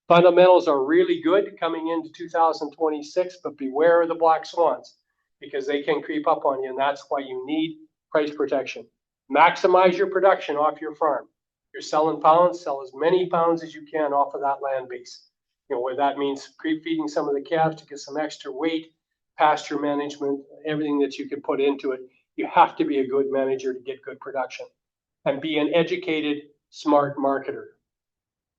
Fundamentals are really good coming into 2026, but beware of the black swans because they can creep up on you, and that's why you need price protection. Maximize your production off your farm. You're selling pounds, sell as many pounds as you can off of that land base. Where that means pre-feeding some of the calves to get some extra weight, pasture management, everything that you can put into it. You have to be a good manager to get good production and be an educated, smart marketer.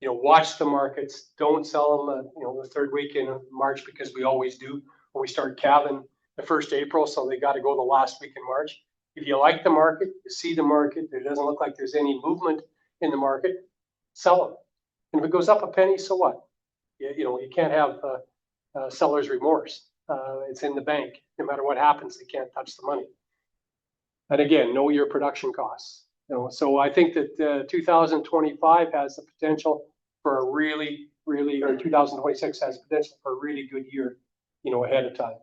Watch the markets. Don't sell them, the third week in March because we always do when we start calving the 1st April. So they got to go the last week in March. If you like the market, you see the market, it doesn't look like there's any movement in the market, sell them. And if it goes up a penny, so what? You can't have seller's remorse. It's in the bank. No matter what happens, they can't touch the money. And again, know your production costs. So I think that 2025 has the potential for a really, or 2026 has potential for a really good year, ahead of time.